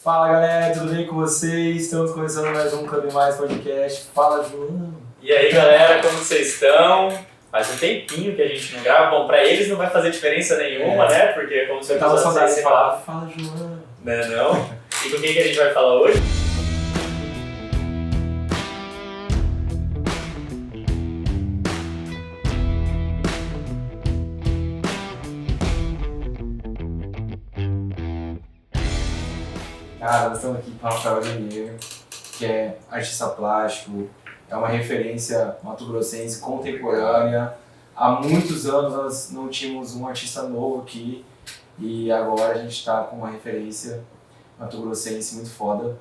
Fala galera, tudo bem com vocês? Estamos começando mais um Cabe Mais Podcast. Fala, João! E aí galera, como vocês estão? Faz um tempinho que a gente não grava. Bom, pra eles não vai fazer diferença nenhuma, né? Porque como você tava saudade de falar, fala, João! Não? E com quem que a gente vai falar hoje? Cara, nós estamos aqui com o Rafael Ademir, que é artista plástico, é uma referência mato-grossense contemporânea. Há muitos anos nós não tínhamos um artista novo aqui e agora a gente está com uma referência mato-grossense muito foda,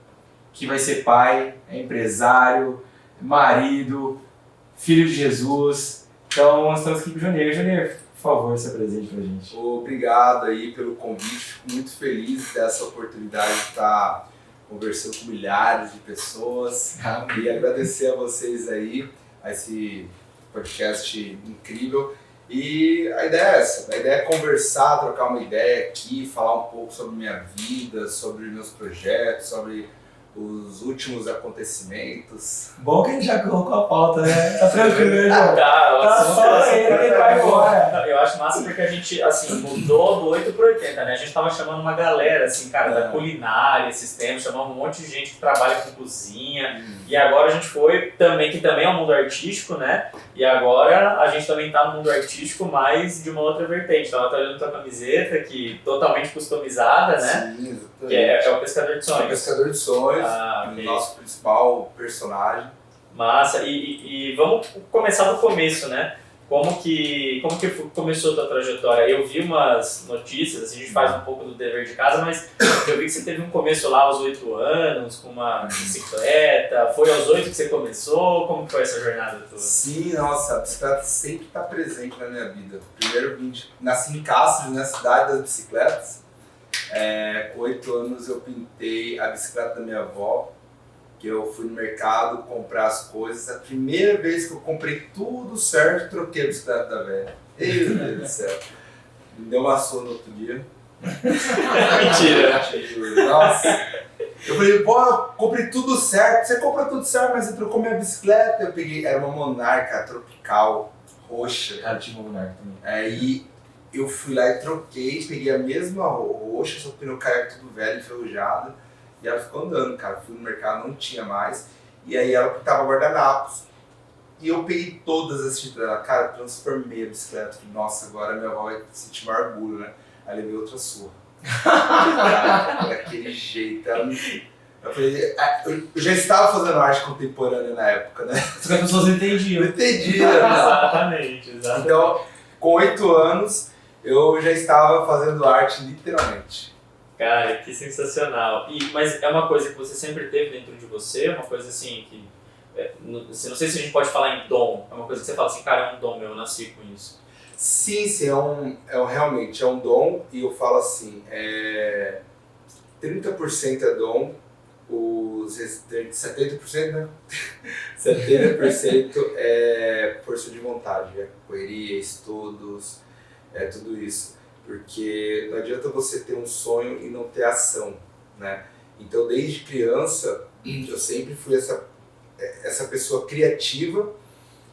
que vai ser pai, é empresário, marido, filho de Jesus. Então nós estamos aqui com o Janeiro. Janeiro, por favor, se apresente pra gente. Obrigado aí pelo convite, fico muito feliz dessa oportunidade de estar conversando com milhares de pessoas e agradecer a vocês aí, a esse podcast incrível. E a ideia é essa, a ideia é conversar, trocar uma ideia aqui, falar um pouco sobre minha vida, sobre meus projetos, sobre os últimos acontecimentos. Bom que a gente já colocou a pauta, né? Tá tranquilo, né, João? Tá só ele que vai embora. Eu acho massa porque a gente, assim, mudou do 8 pro 80, né? A gente tava chamando uma galera, assim, cara, da culinária esses tempos, chamamos um monte de gente que trabalha com cozinha. E agora a gente foi também, que também é um mundo artístico, né? E agora a gente também tá no mundo artístico, mas de uma outra vertente. Então, ela tá olhando tua camiseta, que totalmente customizada, né? Sim, exatamente. Que é o Pescador de Sonhos. É o Pescador de Sonhos, Okay. nosso principal personagem. Massa, e vamos começar do começo, né? Como que começou a tua trajetória? Eu vi umas notícias, assim, a gente faz um pouco do dever de casa, mas eu vi que você teve um começo lá aos 8 anos, com uma bicicleta. Foi aos 8 que você começou? Como foi essa jornada tua? Sim, nossa, a bicicleta sempre está presente na minha vida. Primeiro nasci em Cáceres, na cidade das bicicletas. Com 8 anos eu pintei a bicicleta da minha avó, que eu fui no mercado comprar as coisas. A primeira vez que eu comprei tudo certo, troquei a bicicleta da velha. Meu Deus do céu. Me deu uma surra no outro dia. Mentira. Nossa. Eu falei, pô, eu comprei tudo certo. Você compra tudo certo, mas você trocou minha bicicleta. Eu peguei, era uma Monarca tropical, roxa. Cara, tinha uma Monarca também. Aí eu fui lá e troquei, peguei a mesma roxa, só que o pneu caiu tudo velho, enferrujado. E ela ficou andando, cara. Fui no mercado, não tinha mais. E aí ela pintava guardanapos. E eu peguei todas as tintas dela. Cara, transformei a bicicleta. Falei, nossa, agora minha avó vai sentir maior orgulho, né? Aí levei outra surra. Cara, daquele jeito. Eu falei, eu já estava fazendo arte contemporânea na época, né? Só que as pessoas não entendiam. Eu entendi, né? Exatamente. Então, com 8 anos, eu já estava fazendo arte literalmente. Cara, que sensacional. Mas é uma coisa que você sempre teve dentro de você? Uma coisa assim que... não sei se a gente pode falar em dom. É uma coisa que você fala assim, cara, é um dom meu, eu nasci com isso. Sim, realmente é um dom. E eu falo assim, 30% é dom, os restantes 70%, né? 70% é força de vontade, é correria, estudos, é tudo isso. Porque não adianta você ter um sonho e não ter ação, né? Então, desde criança, eu sempre fui essa pessoa criativa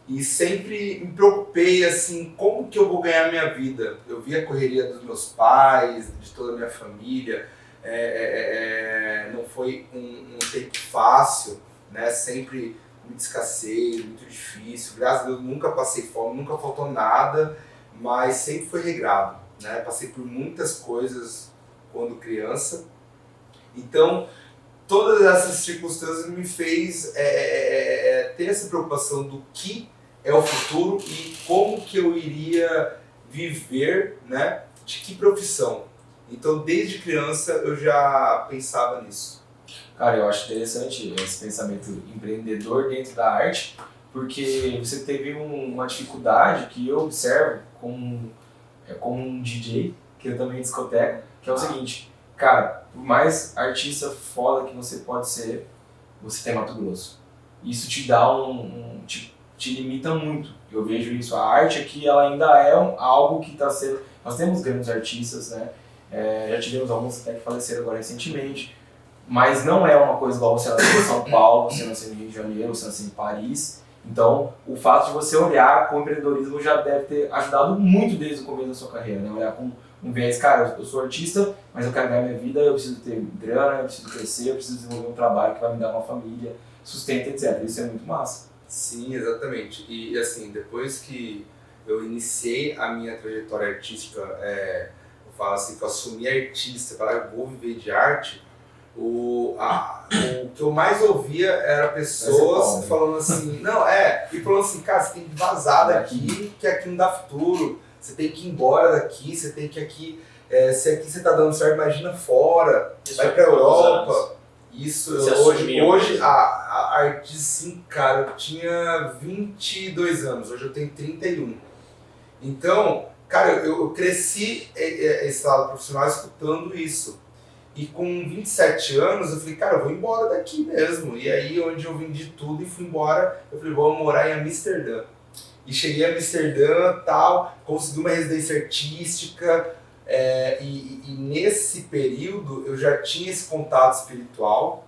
e sempre me preocupei, assim, como que eu vou ganhar minha vida? Eu vi a correria dos meus pais, de toda a minha família, não foi um tempo fácil, né? Sempre muito escassez, muito difícil. Graças a Deus, nunca passei fome, nunca faltou nada, mas sempre foi regrado. Né? Passei por muitas coisas quando criança, então todas essas circunstâncias me fez ter essa preocupação do que é o futuro e como que eu iria viver, né? De que profissão. Então desde criança eu já pensava nisso. Cara, eu acho interessante esse pensamento empreendedor dentro da arte, porque você teve uma dificuldade que eu observo como um DJ, que eu também discoteca, que é o seguinte, cara, por mais artista foda que você pode ser, você tem Mato Grosso. Isso te dá te limita muito. Eu vejo isso, a arte aqui ela ainda é algo que está sendo... Nós temos grandes artistas, né? Já tivemos alguns até que faleceram agora recentemente, mas não é uma coisa igual você nascer em São Paulo, você nascer no Rio de Janeiro, você nascer em Paris. Então, o fato de você olhar com o empreendedorismo já deve ter ajudado muito desde o começo da sua carreira, né? Olhar com um viés, cara, eu sou artista, mas eu quero ganhar minha vida, eu preciso ter grana, eu preciso crescer, eu preciso desenvolver um trabalho que vai me dar uma família, sustento, etc. Isso é muito massa. Sim, exatamente. E assim, depois que eu iniciei a minha trajetória artística, eu falo assim, que eu assumi artista, falar eu vou viver de arte, o que eu mais ouvia era pessoas falando assim, e falando assim, cara, você tem que vazar daqui, que aqui não dá futuro, você tem que ir embora daqui, você tem que aqui, se aqui você tá dando certo, imagina fora, vai pra Europa. Isso, hoje a arte, sim, cara, eu tinha 22 anos, hoje eu tenho 31. Então, cara, eu cresci esse lado profissional escutando isso. E com 27 anos eu falei, cara, eu vou embora daqui mesmo. E aí, onde eu vendi tudo e fui embora, eu falei, vou morar em Amsterdã. E cheguei a Amsterdã, tal, consegui uma residência artística, e nesse período eu já tinha esse contato espiritual.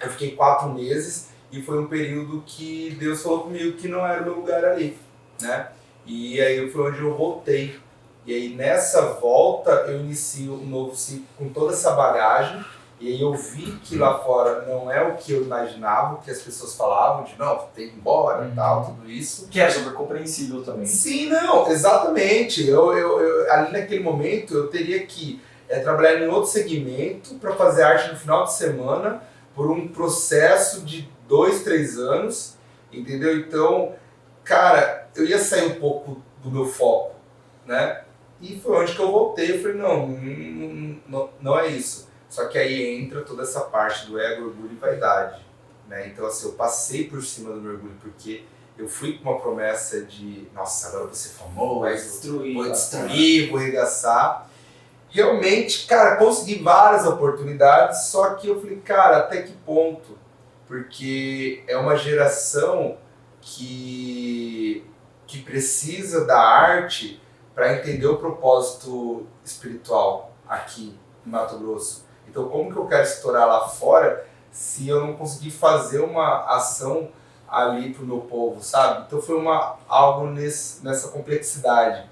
Eu fiquei 4 meses e foi um período que Deus falou comigo que não era o meu lugar ali, né? E aí foi onde eu voltei. E aí nessa volta eu inicio um novo ciclo com toda essa bagagem. E aí eu vi que lá fora não é o que eu imaginava, o que as pessoas falavam, de não, tem que ir embora e tal, tudo isso. Que é super compreensível também. Sim, não, exatamente. Eu, ali naquele momento eu teria que trabalhar em outro segmento para fazer arte no final de semana por um processo de 2, 3 anos, entendeu? Então, cara, eu ia sair um pouco do meu foco, né? E foi onde que eu voltei, eu falei, não é isso. Só que aí entra toda essa parte do ego, orgulho e vaidade, né? Então, assim, eu passei por cima do meu orgulho, porque eu fui com uma promessa de, nossa, agora eu vou ser famoso, vou destruir, vou arregaçar. Realmente, cara, consegui várias oportunidades, só que eu falei, cara, até que ponto? Porque é uma geração que precisa da arte para entender o propósito espiritual aqui em Mato Grosso. Então, como que eu quero estourar lá fora se eu não conseguir fazer uma ação ali pro meu povo, sabe? Então foi algo nessa complexidade.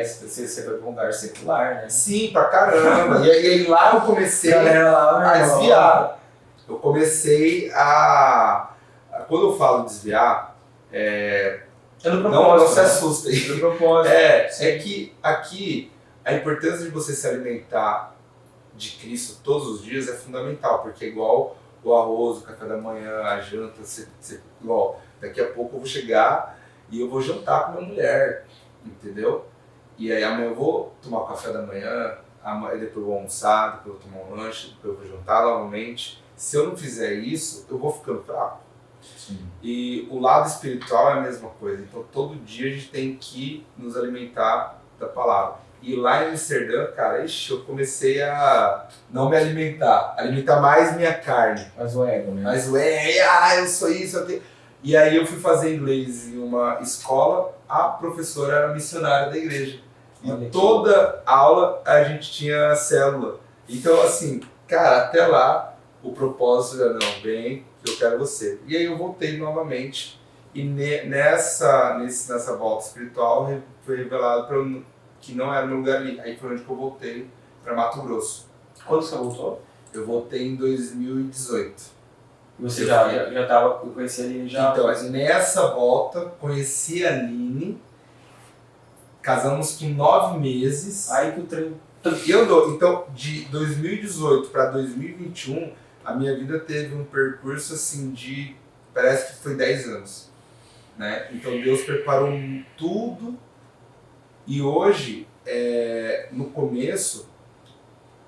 Você foi pra um lugar secular, né? Sim, pra caramba. E aí lá eu comecei a desviar. Eu comecei a... Quando eu falo desviar, não se assustem. É que aqui a importância de você se alimentar de Cristo todos os dias é fundamental, porque é igual o arroz, o café da manhã, a janta, igual, daqui a pouco eu vou chegar e eu vou jantar com minha mulher, entendeu? E aí amanhã eu vou tomar o café da manhã, depois eu vou almoçar, depois eu vou tomar um lanche, depois eu vou jantar novamente. Se eu não fizer isso, eu vou ficando fraco. Sim. E o lado espiritual é a mesma coisa, então todo dia a gente tem que nos alimentar da palavra. E lá em Amsterdã, cara, eu comecei a não me alimentar mais minha carne. Mas o ego, né? Mas eu sou isso, aqui. E aí eu fui fazer inglês em uma escola, a professora era missionária da igreja. E toda aula a gente tinha célula. Então assim, cara, até lá o propósito era, não, vem, eu quero você. E aí eu voltei novamente. E nessa volta espiritual foi revelado para eu que não era o meu lugar ali. Aí foi onde que eu voltei para Mato Grosso. Quando você voltou? Eu voltei em 2018. Você já tava, eu conheci a Aline já? Então, nessa volta, conheci a Aline, casamos com 9 meses. Aí que o trem... Então, de 2018 para 2021, a minha vida teve um percurso assim de, parece que foi 10 anos. Né? Então Deus preparou tudo. E hoje, no começo,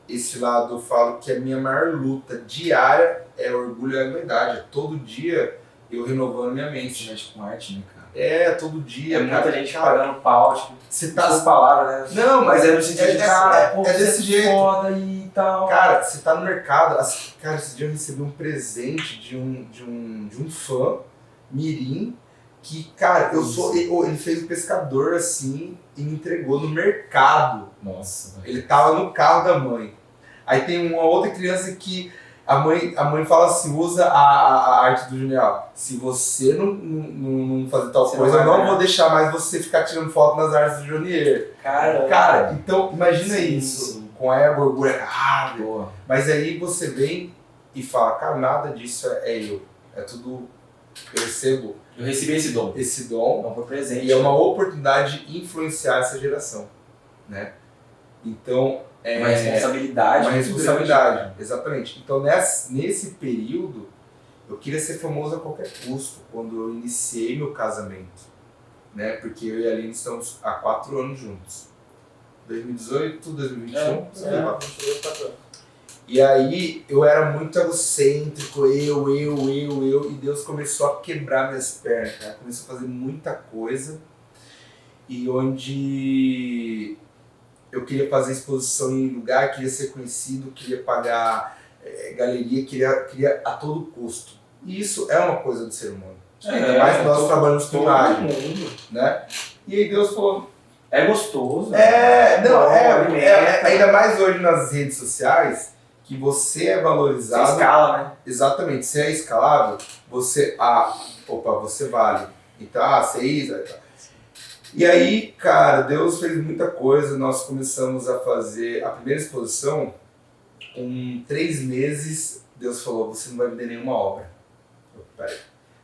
esse lado eu falo que a minha maior luta diária é orgulho e a vaidade. É todo dia eu renovando minha mente. Você mexe com arte, né, cara? Todo dia. Muita gente pagando pau, tipo, você tá... as palavras, né? Não, mas é no sentido de, cara, pô, desse jeito. Foda e tal. Cara, você tá no mercado, cara, esse dia eu recebi um presente de um fã, mirim, que, cara, ele fez um pescador assim e me entregou no mercado. Nossa, velho. Ele tava no carro da mãe. Aí tem uma outra criança que A mãe fala assim, usa a arte do Junior. Se você não fazer tal Você coisa, eu não vai não ganhar. vou deixar mais você ficar tirando foto nas artes do Junior. Cara, então imagina Sim, isso. sim. Com ego, orgulho, Boa. mas aí você vem e fala, cara, nada disso é eu. É tudo, eu recebo Eu recebi esse dom. esse dom Não foi presente. e é uma oportunidade de influenciar essa geração, né? Então, Uma responsabilidade. uma muito responsabilidade, grande. exatamente. Então, nesse período, eu queria ser famoso a qualquer custo, quando eu iniciei meu casamento, né? Porque eu e a Aline estamos há 4 anos juntos. 2018, 2021, sei lá. E aí eu era muito egocêntrico, e Deus começou a quebrar minhas pernas, cara. Começou a fazer muita coisa. E onde eu queria fazer exposição em lugar, queria ser conhecido, queria pagar galeria, queria a todo custo. E isso é uma coisa do ser humano. Ainda mais nós trabalhamos com imagem, né? E aí Deus falou... É gostoso. Ainda mais hoje nas redes sociais, que você é valorizado. Você escala, né? Exatamente, você é escalável, você, você vale. Então, você isa. E aí, cara, Deus fez muita coisa, nós começamos a fazer a primeira exposição, com 3 meses, Deus falou, você não vai vender nenhuma obra. Peraí.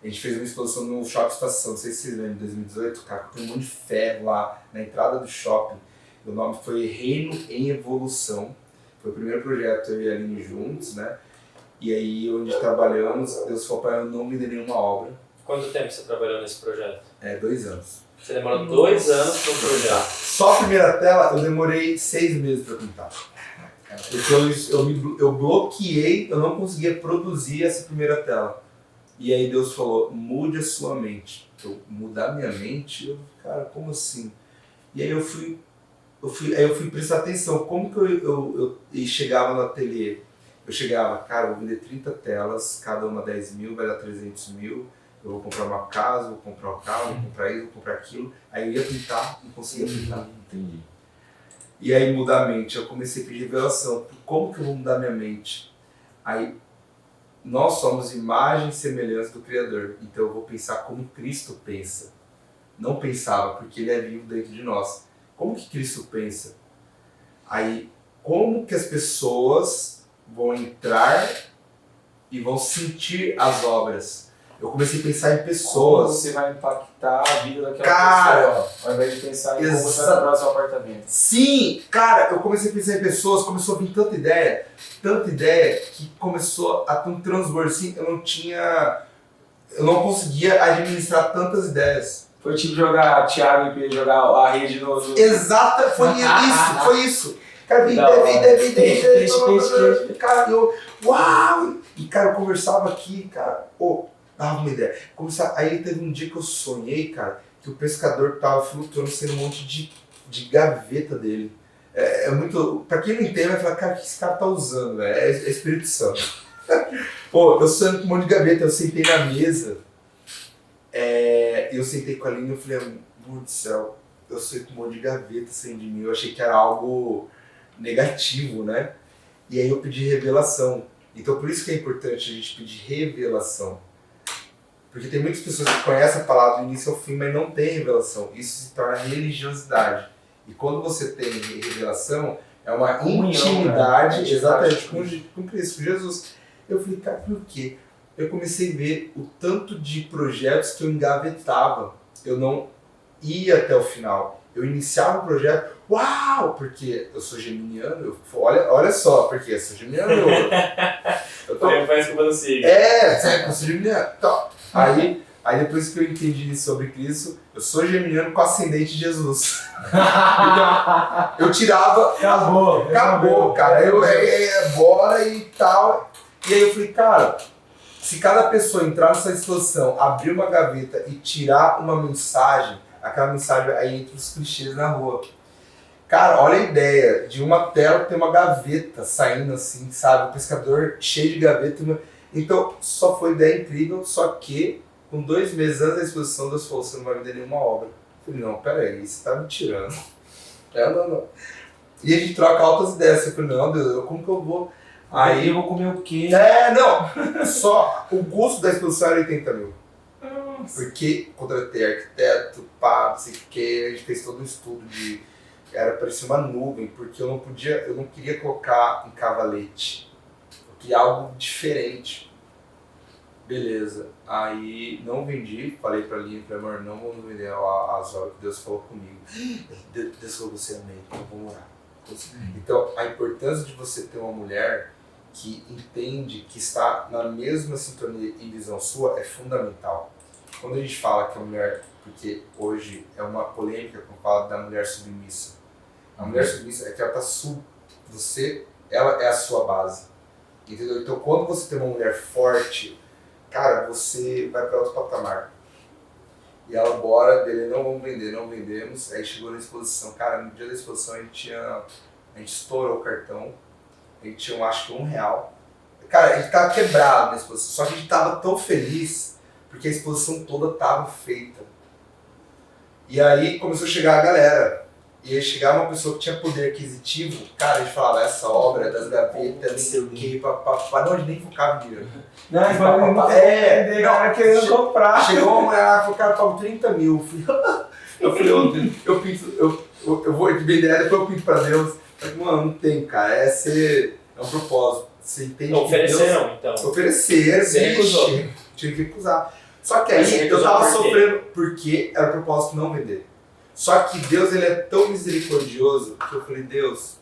A gente fez uma exposição no Shopping Estação, não sei se vocês lembram, em 2018, cara, tem um monte de ferro lá na entrada do shopping. O nome foi Reino em Evolução. Foi o primeiro projeto, eu e a Aline juntos, né? E aí, onde trabalhamos, Deus falou para eu não vender nenhuma obra. Quanto tempo você trabalhou nesse projeto? 2 anos. Você demorou 2 anos para um projeto. Só a primeira tela, eu demorei 6 meses para pintar. Porque eu bloqueei, eu não conseguia produzir essa primeira tela. E aí Deus falou, mude a sua mente. Eu mudar minha mente? Cara, como assim? E aí eu fui prestar atenção, como que eu chegava no ateliê? Eu chegava, cara, eu vou vender 30 telas, cada uma 10 mil, vai dar 300 mil, eu vou comprar uma casa, vou comprar um carro, vou comprar isso, vou comprar aquilo. Aí eu ia pintar, não conseguia pintar. Entendi. E aí mudar a mente, eu comecei a pedir revelação, como que eu vou mudar minha mente? Aí, nós somos imagem e semelhança do Criador, então eu vou pensar como Cristo pensa. Não pensava, porque Ele é vivo dentro de nós. Como que Cristo pensa? Aí, como que as pessoas vão entrar e vão sentir as obras? Eu comecei a pensar em Como pessoas. você vai impactar a vida daquela Cara, pessoa, ao invés de pensar em como você vai comprar o seu apartamento. Sim, cara, eu comecei a pensar em pessoas, começou a vir tanta ideia, que começou a ter um transbordo, assim, eu não conseguia administrar tantas ideias. Foi tipo jogar Thiago e jogar a rede no... Exato, foi isso. Cara, ideia, cara, uau! E cara, eu conversava aqui, cara, dava uma ideia. Aí teve um dia que eu sonhei, cara, que o pescador tava flutuando sendo um monte de gaveta dele. É muito. Pra quem não entende, vai falar, cara, o que esse cara tá usando, velho? É Espírito Santo. Eu sonhei com um monte de gaveta, eu sentei na mesa. Eu sentei com a Aline e eu falei, amor do céu, eu sonhei com um monte de gaveta saindo de mim. Eu achei que era algo negativo, né? E aí eu pedi revelação. Então por isso que é importante a gente pedir revelação. Porque tem muitas pessoas que conhecem a palavra do início ao fim, mas não tem revelação. Isso se torna religiosidade. E quando você tem revelação, é uma Comunhão, intimidade, né? exatamente, com Cristo, com Jesus. Eu falei, cara, por quê? Eu comecei a ver o tanto de projetos que eu engavetava. Eu não ia até o final. Eu iniciava o projeto, uau! Porque eu sou geminiano, olha só, porque eu sou geminiano. Faz como eu sigo. Eu sou geminiano. Então, aí depois que eu entendi sobre Cristo, eu sou geminiano com ascendente de Jesus. Então, eu tirava... Acabou, cara. Bora e tal. E aí eu falei, cara, se cada pessoa entrar nessa exposição, abrir uma gaveta e tirar uma mensagem, aquela mensagem aí entre os clichês na rua. Cara, olha a ideia de uma tela que tem uma gaveta saindo assim, sabe? O pescador cheio de gaveta. Então, só foi ideia incrível, só que com 2 meses antes da exposição, Deus falou, você não vai vender nenhuma obra. Eu falei, não, peraí, você tá me tirando. Não. E a gente troca altas ideias. Eu falei, não, Deus, como que eu vou? Aí eu vou comer o quê? não, só o custo da exposição era 80 mil. Porque contratei arquiteto, pá, não sei o que, a gente fez todo um estudo de. Parecia uma nuvem, porque eu não queria colocar em cavalete. Eu queria algo diferente. Beleza. Aí não vendi, falei pra Linha, falei, amor, não vamos vender as obras que Deus falou comigo. Deus falou você amém, então eu vou morar. Então a importância de você ter uma mulher que entende que está na mesma sintonia e visão sua é fundamental. Quando a gente fala que a mulher, porque hoje é uma polêmica quando fala da mulher submissa. A mulher submissa é que ela está ela é a sua base. Entendeu? Então quando você tem uma mulher forte, cara, você vai para outro patamar. E ela, bora, dele, não vamos vender, não vendemos. Aí chegou na exposição, cara, no dia da exposição a gente estourou o cartão, a gente tinha, acho que R$1. Cara, a gente tava quebrado na exposição, só que a gente tava tão feliz, porque a exposição toda tava feita. E aí começou a chegar a galera. E aí chegava uma pessoa que tinha poder aquisitivo, cara, a gente falava, essa obra é das gavetas, não sei o quê, papapá, não, a gente nem focava em dinheiro. Não, galera querendo comprar. Chegou uma mulher lá e falou, cara, eu pago 30 mil. Eu falei, eu pinto, eu vou vender, depois eu pinto pra Deus. Eu falei, mano, não tem, cara, é um propósito. Você entende? Ofereceram, então. Ofereceram, você recusou. Tinha que recusar. Só que aí eu tava sofrendo porque era o propósito não vender. Só que Deus, ele é tão misericordioso que eu falei, Deus,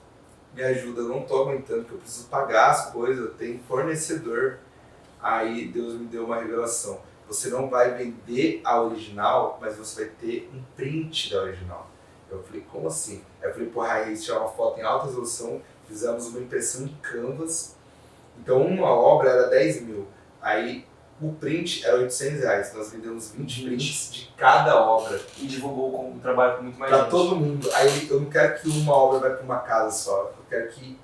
me ajuda, eu não tô aguentando, que eu preciso pagar as coisas, eu tenho fornecedor. Aí Deus me deu uma revelação. Você não vai vender a original, mas você vai ter um print da original. Eu falei, como assim? Aí eu falei, porra, aí a gente tirou uma foto em alta resolução, fizemos uma impressão em Canvas. Então uma obra era 10 mil. Aí o print era R$800. Nós vendemos 20 prints de cada obra. E divulgou o trabalho com muito mais pra gente. todo mundo. Aí eu não quero que uma obra vai para uma casa só, eu quero que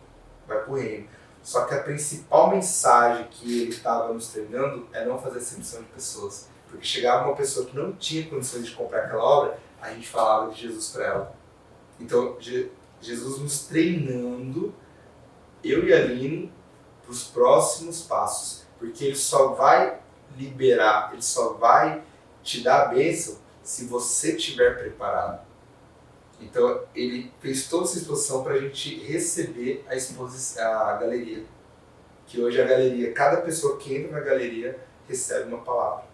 vai pro reino. Só que a principal mensagem que ele estava nos treinando é não fazer acepção de pessoas. Porque chegava uma pessoa que não tinha condições de comprar aquela obra, a gente falava de Jesus para ela. Então, Jesus nos treinando, eu e a Aline, para os próximos passos. Porque ele só vai liberar, ele só vai te dar a bênção se você estiver preparado. Então ele fez toda essa exposição para a gente receber a galeria. Que hoje a galeria, cada pessoa que entra na galeria recebe uma palavra.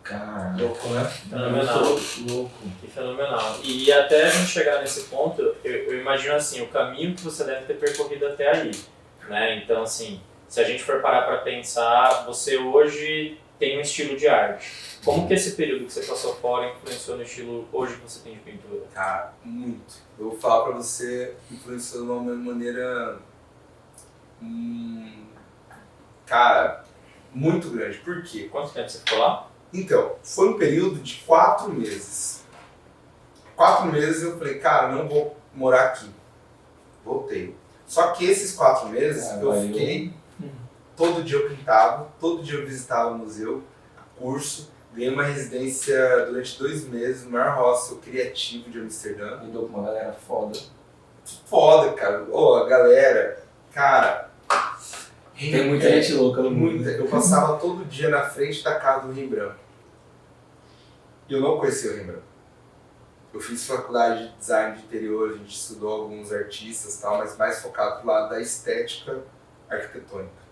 Cara, Louco, né? Fenomenal. louco. Que fenomenal. E até a gente chegar nesse ponto, eu imagino assim, o caminho que você deve ter percorrido até aí, né? Então assim, se a gente for parar para pensar, você hoje tem um estilo de arte. Como que esse período que você passou fora influenciou no estilo hoje que você tem de pintura? Cara, muito. Eu vou falar pra você, influenciou de uma maneira, cara, muito grande. Por quê? Quanto tempo você ficou lá? Então, foi um período de 4 meses. 4 meses eu falei, cara, não vou morar aqui. Voltei. Só que esses 4 meses eu fiquei, todo dia eu pintava, todo dia eu visitava o museu, curso, ganhei uma residência durante 2 meses no maior hostel criativo de Amsterdã. Lidou com uma galera foda. Foda, cara. Ô, a galera, cara... Tem muita gente louca no mundo. Muita. Eu passava todo dia na frente da casa do Rembrandt. E eu não conhecia o Rembrandt. Eu fiz faculdade de design de interior, a gente estudou alguns artistas e tal, mas mais focado pro lado da estética arquitetônica.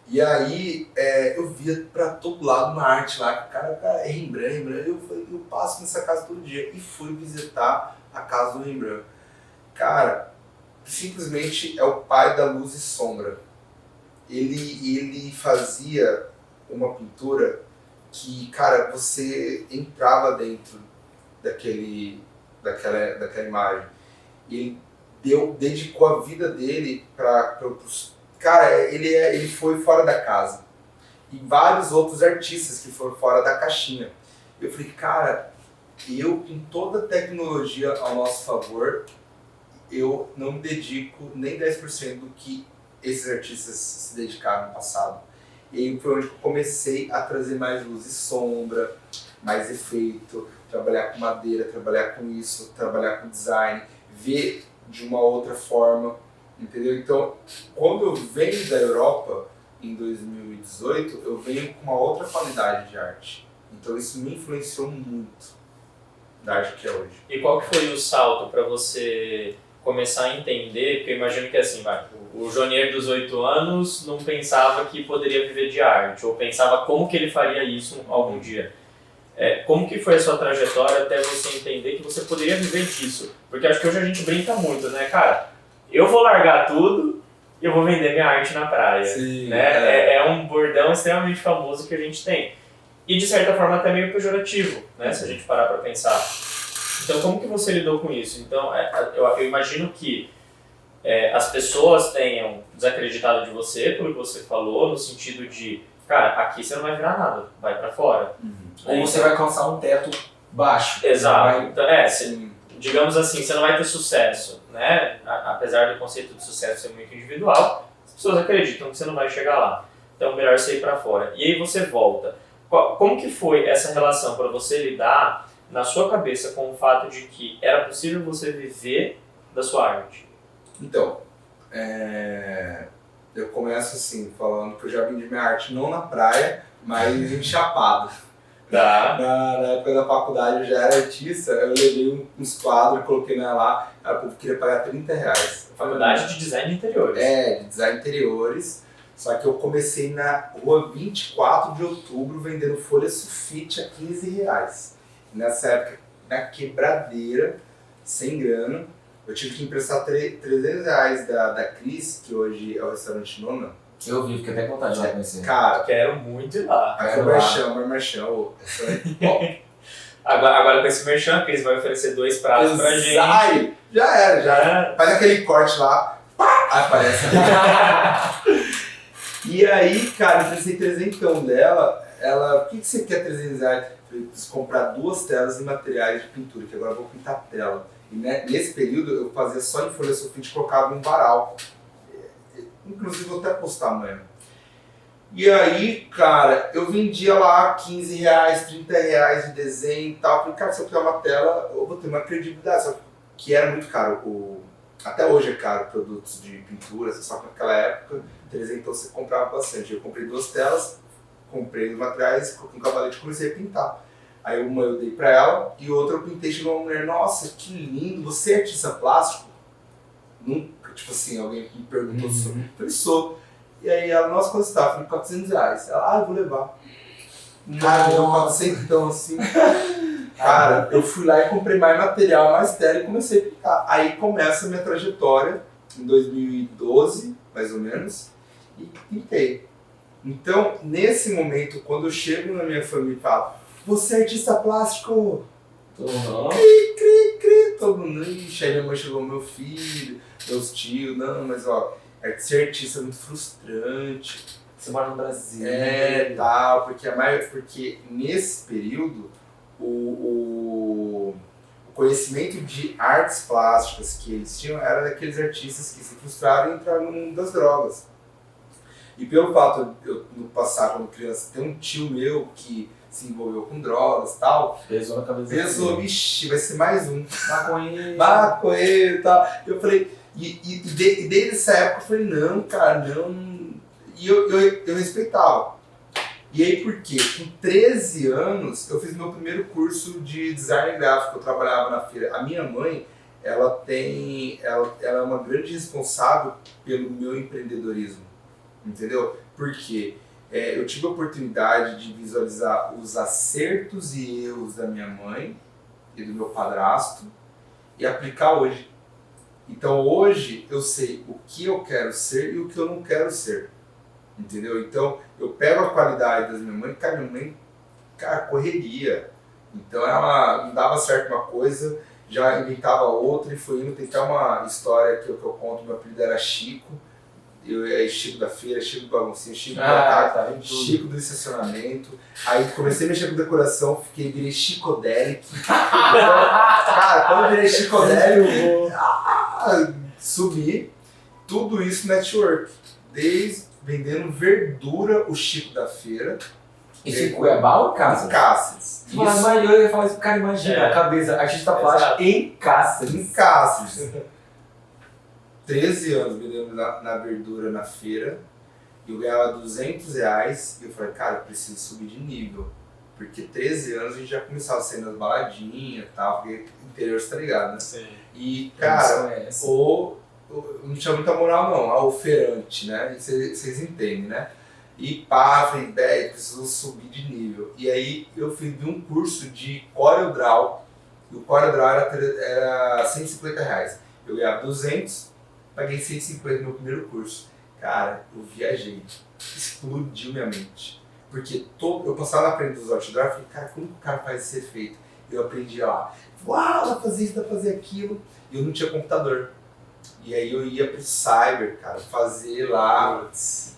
E aí eu via pra todo lado uma arte lá, que o cara é Rembrandt. Eu passo nessa casa todo dia e fui visitar a casa do Rembrandt. Cara, simplesmente é o pai da luz e sombra. Ele fazia uma pintura que, cara, você entrava dentro daquela imagem. E ele dedicou a vida dele para cara, ele foi fora da casa. E vários outros artistas que foram fora da caixinha. Eu falei, cara, eu com toda a tecnologia ao nosso favor, eu não me dedico nem 10% do que esses artistas se dedicaram no passado. E aí foi onde eu comecei a trazer mais luz e sombra, mais efeito, trabalhar com madeira, trabalhar com isso, trabalhar com design, ver de uma outra forma. Entendeu? Então, quando eu venho da Europa, em 2018, eu venho com uma outra qualidade de arte. Então isso me influenciou muito da arte que é hoje. E qual que foi o salto para você começar a entender? Porque eu imagino que assim, o Jonier dos 8 anos não pensava que poderia viver de arte, ou pensava como que ele faria isso algum dia. Como que foi a sua trajetória até você entender que você poderia viver disso? Porque acho que hoje a gente brinca muito, né, cara? Eu vou largar tudo e eu vou vender minha arte na praia. Sim, né? É um bordão extremamente famoso que a gente tem. E de certa forma até meio pejorativo, né? Se a gente parar para pensar. Então como que você lidou com isso? Então eu imagino que as pessoas tenham desacreditado de você pelo que você falou, no sentido de, cara, aqui você não vai virar nada, vai para fora. Ou você vai alcançar um teto baixo. Exato. Vai... Então, digamos assim, você não vai ter sucesso, né? Apesar do conceito de sucesso ser muito individual, as pessoas acreditam que você não vai chegar lá. Então, melhor você ir para fora. E aí você volta. Como que foi essa relação para você lidar na sua cabeça com o fato de que era possível você viver da sua arte? Então, eu começo assim, falando que eu já vendi minha arte não na praia, mas em Chapada. Tá. Na época da faculdade eu já era artista, eu levei uns quadros, coloquei lá, o povo queria pagar R$30. Faculdade de Design de Interiores. De Design de Interiores. Só que eu comecei na rua 24 de outubro vendendo folha sulfite a R$15. Nessa época, na quebradeira, sem grana, eu tive que emprestar R$300 da Cris, que hoje é o restaurante Nona. Eu vi, fiquei até com vontade de lá conhecer. Cara, Quero muito ir lá. meu merchan, o restaurante top. Agora com esse merchan, a Cris vai oferecer 2 pratos pra gente. Ai, já era. Faz aquele corte lá, pá, aparece. E aí, cara, eu pensei trezentão dela, ela, por que você quer R$300? Eu preciso comprar 2 telas de materiais de pintura, que agora eu vou pintar a tela. E nesse período eu fazia só em folha sulfite e colocava em varal. Inclusive vou até postar amanhã. E aí, cara, eu vendia lá R$15, R$30 de desenho e tal. Falei, cara, se eu criar uma tela, eu vou ter uma credibilidade. Só que era muito caro. Até hoje é caro produtos de pintura, só que naquela época, então você comprava bastante. Eu comprei 2 telas, comprei os materiais, coloquei um cavalete e comecei a pintar. Aí uma eu dei pra ela e outra eu pintei, chegou uma mulher, nossa, que lindo, você é artista plástico? Nunca, tipo assim, alguém me perguntou sobre. Eu falei, sou. E aí ela, nossa, quanto você tá? Eu falei, R$400. Ela, eu vou levar. Cara, deu 400 então assim. Cara, eu fui lá e comprei mais material, mais tela e comecei a pintar. Aí começa a minha trajetória, em 2012, mais ou menos, e pintei. Então, nesse momento, quando eu chego na minha família e falo, você é artista plástico? Todo mundo, ixi, aí minha mãe chegou, meu filho, meus tios, não, mas ó, ser artista é muito frustrante. Você mora no Brasil. Tal, porque nesse período, o conhecimento de artes plásticas que eles tinham era daqueles artistas que se frustraram e entraram no mundo das drogas. E pelo fato de eu, no passado, quando criança, ter um tio meu que se envolveu com drogas e tal, Pesou na cabeça. pensou, vixi, vai ser mais um. Maconheiro. E tal. Eu falei, e desde essa época eu falei, não, cara, não. E eu respeitava. E aí por quê? Com 13 anos eu fiz meu primeiro curso de design gráfico, eu trabalhava na feira. A minha mãe, ela é uma grande responsável pelo meu empreendedorismo, entendeu? Porque eu tive a oportunidade de visualizar os acertos e erros da minha mãe e do meu padrasto e aplicar hoje. Então hoje eu sei o que eu quero ser e o que eu não quero ser. Entendeu? Então, eu pego a qualidade das minhas mães, cara, minha mãe, correria. Então, ela não dava certo uma coisa, já inventava outra e foi indo. Tem até uma história que eu conto, meu apelido era Chico. Chico da feira, Chico do baguncinho, Chico da casa, Chico do estacionamento. Aí comecei a mexer com decoração, virei Chicodélic. Cara, quando eu virei Chicodélic, subi. Tudo isso network. Desde vendendo verdura, o Chico da feira. Isso em Cuiabá ou Cáceres? Cáceres. Mas eu ia falar isso, cara, imagina a cabeça, artista plástico em Cáceres. Em Cáceres. 13 anos vendendo na verdura na feira, e eu ganhava R$200, e eu falei, cara, eu preciso subir de nível. Porque 13 anos a gente já começava a sair nas baladinhas e tal, porque interior você tá ligado, né? Sim. E, cara, Conhece. não tinha muita moral não, a oferante, né? Vocês entendem, né? E pá, falei, preciso subir de nível. E aí eu fiz um curso de CorelDRAW, e o CorelDRAW era R$150. Eu ganhava 200, paguei 150 no meu primeiro curso. Cara, eu viajei, explodiu minha mente. Porque eu passava na frente dos outdoors e falei, cara, como que o cara faz esse efeito? Eu aprendi lá, uau, dá pra fazer isso, dá pra fazer aquilo. E eu não tinha computador. E aí eu ia pro cyber, cara, fazer lá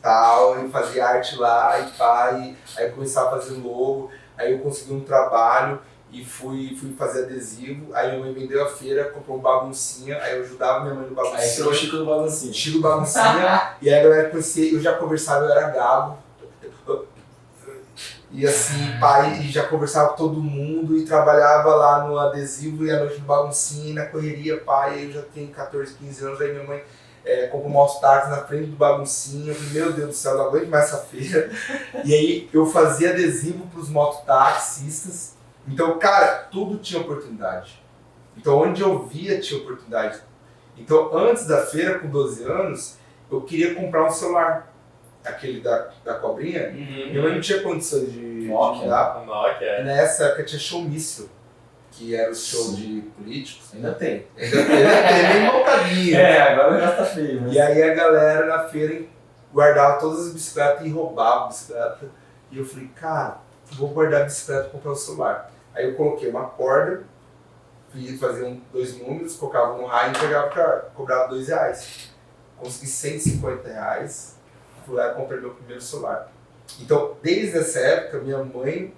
tal, e fazia arte lá e pá, e aí eu começava a fazer logo, aí eu consegui um trabalho e fui fazer adesivo, aí minha mãe vendeu a feira, comprou um baguncinha, aí eu ajudava minha mãe no baguncinha. Aí tirou o Chico do balancinho. Chico baguncinha, e aí a galera conhecia, eu já conversava, eu era gago. E assim, pai, e já conversava com todo mundo e trabalhava lá no adesivo e à noite no baguncinha e na correria, pai, eu já tenho 14, 15 anos, aí minha mãe comprou um mototáxi na frente do baguncinha, eu falei, meu Deus do céu, não aguento mais essa feira. E aí eu fazia adesivo pros mototaxistas, então, cara, tudo tinha oportunidade. Então, onde eu via tinha oportunidade. Então, antes da feira, com 12 anos, eu queria comprar um celular. Aquele da cobrinha, minha mãe não tinha condições de dar. Nokia. E nessa época tinha showmício, que era o show de políticos. Ainda tem. Ainda tem bem montadinho. Agora o negócio tá feio. Mas... E aí a galera na feira guardava todas as bicicletas e roubava a bicicleta. E eu falei, cara, vou guardar a bicicleta e comprar o celular. Aí eu coloquei uma corda, fazia 2 números, colocava no raio e entregava pra cobrava R$2. Consegui R$150. Fui lá e comprei meu primeiro celular. Então, desde essa época, minha mãe,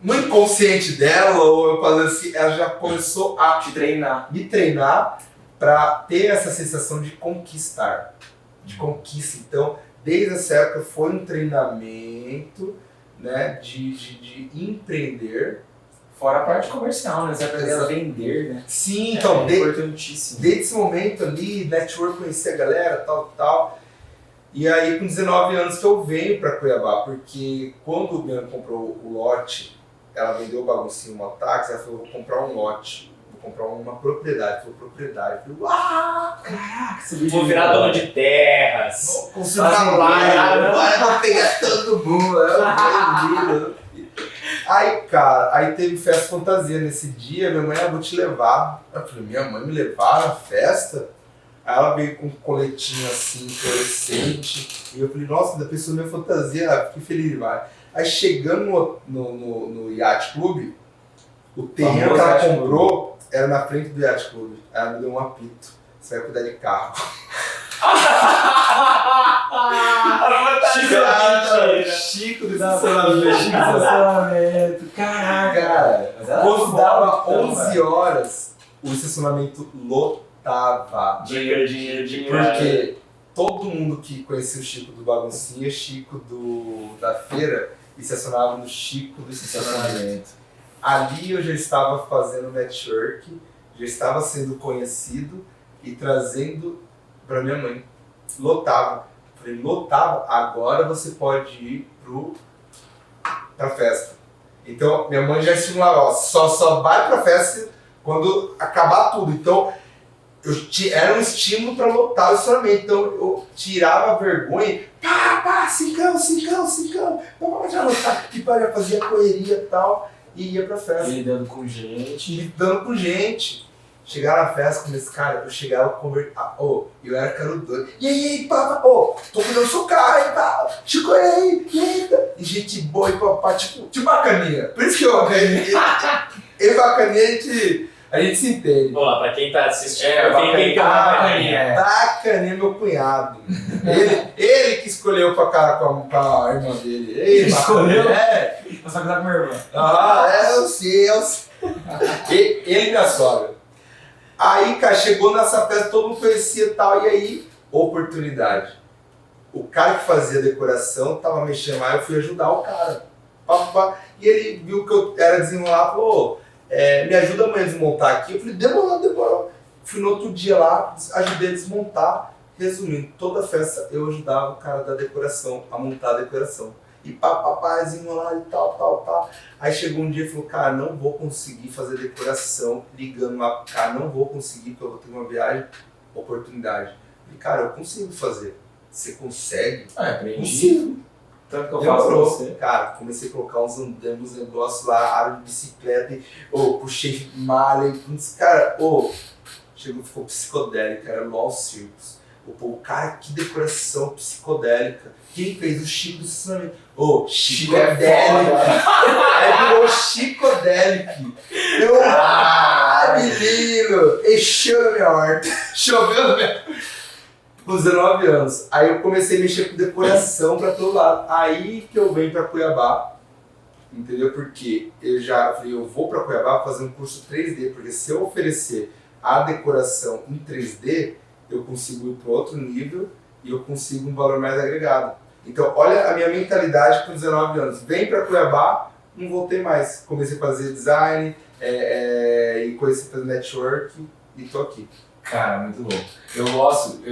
no inconsciente dela, ou eu falo assim, ela já começou a te treinar. me treinar para ter essa sensação de conquistar, de conquista. Então, desde essa época foi um treinamento, né, de empreender. Fora a parte comercial, né? Você aprender a vender, né? Sim, então, importantíssimo. desde esse momento ali, network, conhecer a galera, tal. E aí, com 19 anos que eu venho para Cuiabá, porque quando o Bianca comprou o lote, ela vendeu o baguncinho, uma táxi, ela falou, vou comprar um lote, vou comprar uma propriedade. Falou, propriedade. Eu falei, uau, caraca, você Vou virar dono de terras. vou construir uma laje, agora vou pegar todo mundo. Aí, cara, aí teve festa fantasia nesse dia, minha mãe, vou te levar. Eu falei, minha mãe me levar na festa? Aí ela veio com um coletinho assim, fluorescente, e eu falei, nossa, da pessoa minha fantasia, fiquei feliz demais. Aí chegando no Yacht Club, o terreno que ela comprou era na frente do Yacht Club. Aí ela me deu um apito, você vai cuidar de carro. Chico do estacionamento. Caraca, cara. Quando dava 11 horas, o estacionamento lotava. Dinheiro. Porque todo mundo que conhecia o Chico do Baguncinha, Chico da feira, estacionava no Chico do estacionamento. Ali eu já estava fazendo network, já estava sendo conhecido e trazendo para minha mãe. Lotava. Falei, lotava, agora você pode ir pra festa. Então minha mãe já estimulava, ó, só vai pra festa quando acabar tudo. Então era um estímulo para lotar o estacionamento. Então eu tirava a vergonha, cincão, já lotar, que já fazia correria e tal, e ia pra festa. E lidando com gente. Chegar na festa com esse cara, eu chegava conversar. Eu era carudo. E aí, tô cuidando do seu carro aí, pá. Chico, e aí? E gente boa e papá, tipo bacaninha. Por isso que eu bacaninha, a gente se entende. Vamos lá, pra quem tá assistindo, quem tá bacaninha. Bacaninha, meu cunhado. Ele que escolheu pra a irmã dele. Ele escolheu? Pra casar com minha irmã. Eu sei. Ele e minha sogra. Aí, cara, chegou nessa festa, todo mundo conhecia e tal, e aí, oportunidade. O cara que fazia a decoração tava mexendo lá, eu fui ajudar o cara. E ele viu que eu era desenrolado, falou, me ajuda amanhã a desmontar aqui. Eu falei, demorou. Fui no outro dia lá, ajudei a desmontar. Resumindo, toda festa eu ajudava o cara da decoração a montar a decoração. E papazinho lá e tal. Aí chegou um dia e falou, cara, não vou conseguir fazer decoração, ligando lá pro cara, não vou conseguir, porque eu vou ter uma viagem, oportunidade. E cara, eu consigo fazer. Você consegue? Aprendi. Consigo. Tanto que eu faço pra você. Cara, comecei a colocar uns andames, negócios lá, aro de bicicleta, puxei malha, cara, ficou psicodélico, era igual aos circos. Cara, que decoração psicodélica. Quem fez? O Chico do estacionamento. Chicodélico. Aí virou Chicodélico. Menino, encheu na minha horta. Chovendo mesmo. Com 19 anos. Aí eu comecei a mexer com decoração pra todo lado. Aí que eu venho pra Cuiabá. Entendeu? Porque eu falei, eu vou pra Cuiabá fazer um curso 3D. Porque se eu oferecer a decoração em 3D, eu consigo ir para outro nível e eu consigo um valor mais agregado. Então, olha a minha mentalidade com 19 anos. Vem para Cuiabá, não voltei mais. Comecei a fazer design e comecei a fazer network e tô aqui. Cara, muito louco. Eu gosto,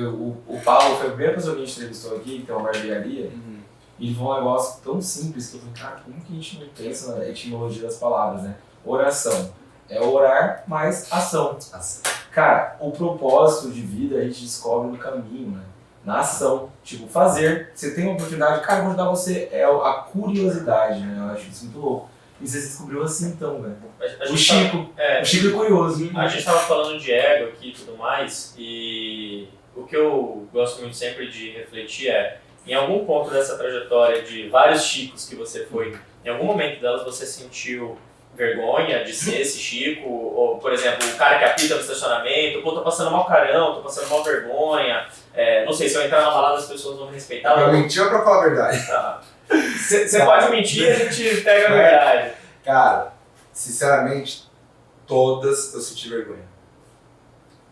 o Paulo foi a primeira pessoa que a gente entrevistou aqui, que é uma barbearia, e ele falou um negócio tão simples que eu falei, cara, como que a gente não pensa na etimologia das palavras, né? Oração. É orar mais ação. Cara, o propósito de vida a gente descobre no caminho, né? Na ação. Tipo, fazer. Você tem uma oportunidade, cara, eu vou ajudar você. É a curiosidade, né? Eu acho isso muito louco. E você se descobriu assim então, velho. O Chico é curioso. A gente tava falando de ego aqui e tudo mais, e o que eu gosto muito sempre de refletir é, em algum ponto dessa trajetória de vários Chicos que você foi, em algum momento delas você sentiu vergonha de ser esse Chico, ou por exemplo, o cara que apita no estacionamento, tô passando mal carão, tô passando mal vergonha, não sei, se eu entrar na balada as pessoas vão me respeitar. Pra mentir ou pra falar a verdade? Você pode mentir e a gente pega a verdade. Cara, sinceramente, todas eu senti vergonha.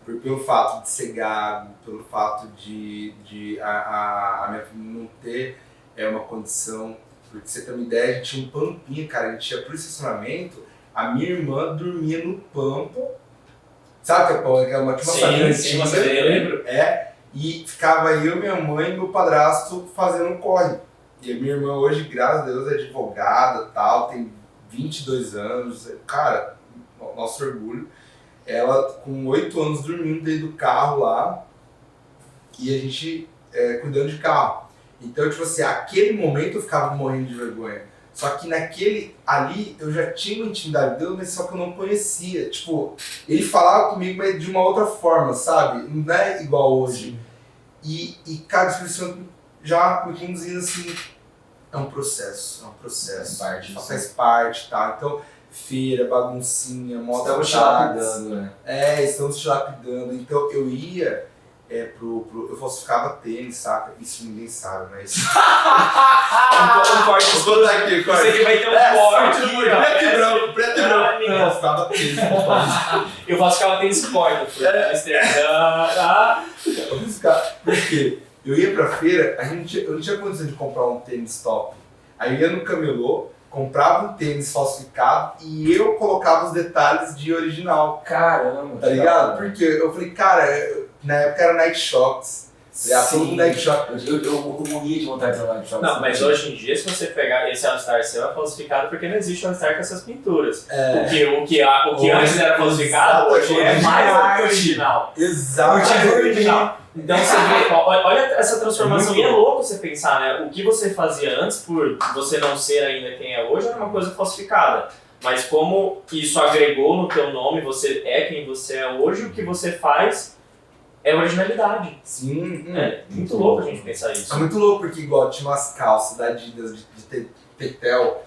Pelo fato de ser gago, pelo fato de a minha família não ter uma condição. Porque você tem uma ideia, a gente tinha um pampinho, cara, a gente ia pro estacionamento, a minha irmã dormia no pampo, sabe que é uma família antiga, eu lembro. E ficava eu, minha mãe e meu padrasto fazendo um corre. E a minha irmã hoje, graças a Deus, é advogada, tal, tem 22 anos, cara, nosso orgulho. Ela com 8 anos dormindo dentro do carro lá, e a gente cuidando de carro. Então, tipo assim, aquele momento eu ficava morrendo de vergonha. Só que naquele ali eu já tinha uma intimidade dele, mas só que eu não conhecia. Tipo, ele falava comigo, mas de uma outra forma, sabe? Não é igual hoje. E cara, o Espírito Santo já me conduzindo assim, é um processo. Faz parte, tá? Então, feira, baguncinha, moto. Estamos te lapidando, né? Estamos te lapidando. Então eu ia. Eu falsificava tênis, saca? Isso ninguém sabe, né? Isso... um corte. Vou botar aqui, corte. Você que vai ter um corte. Preto e branco, preto e branco. Eu falsificava tênis. Eu falsificava tênis corte. Por quê? Eu ia pra feira, eu não tinha condição de comprar um tênis top. Aí eu ia no camelô, comprava um tênis falsificado e eu colocava os detalhes de original. Caramba, tá ligado? Porque eu falei, cara, na época era Nike Shox. Sim, Nike Shox. Eu morria de vontade de usar Nike Shox. Não, mas hoje em dia, se você pegar esse All-Star seu, é falsificado porque não existe All-Star com essas pinturas. O que antes era falsificado, hoje é mais original. Exato. Então você vê, olha essa transformação, e é louco você pensar, né? O que você fazia antes, por você não ser ainda quem é hoje, era uma coisa falsificada. Mas como isso agregou no teu nome, você é quem você é hoje, o que você faz é originalidade. Sim. É muito louco a gente pensar isso. É muito louco, porque igual tinha umas calças da Adidas de tetel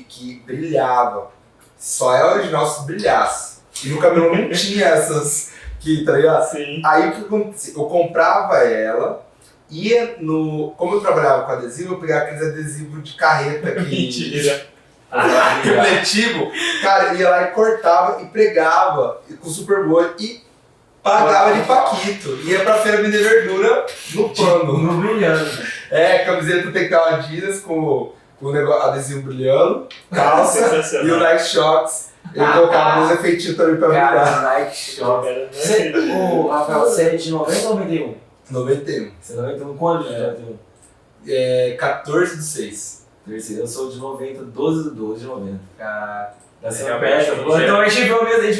que brilhava. Só é original se brilhasse. E no camelô não tinha essas... tá ligado? Sim. Aí o que acontecia? Eu comprava ela, ia no... Como eu trabalhava com adesivo, eu pegava aqueles adesivos de carreta que... Mentira! Coletivo, cara, ia lá e cortava e pregava com super boa e pagava de paquito. Ia pra feira vender verdura no pano. No brilhando. Camiseta tectal Adidas com o negócio, adesivo brilhando, calça e o Nike Shox. Ele colocava uns efeitinhos também pra brilhar. Cara, Nike Shox. Ô, Rafael, você é de 90 ou 91? 91. Você é 91? Quando de 91? 14/6. Terceiro, eu sou de 90, 12 de 90. Cara, realmente, então a gente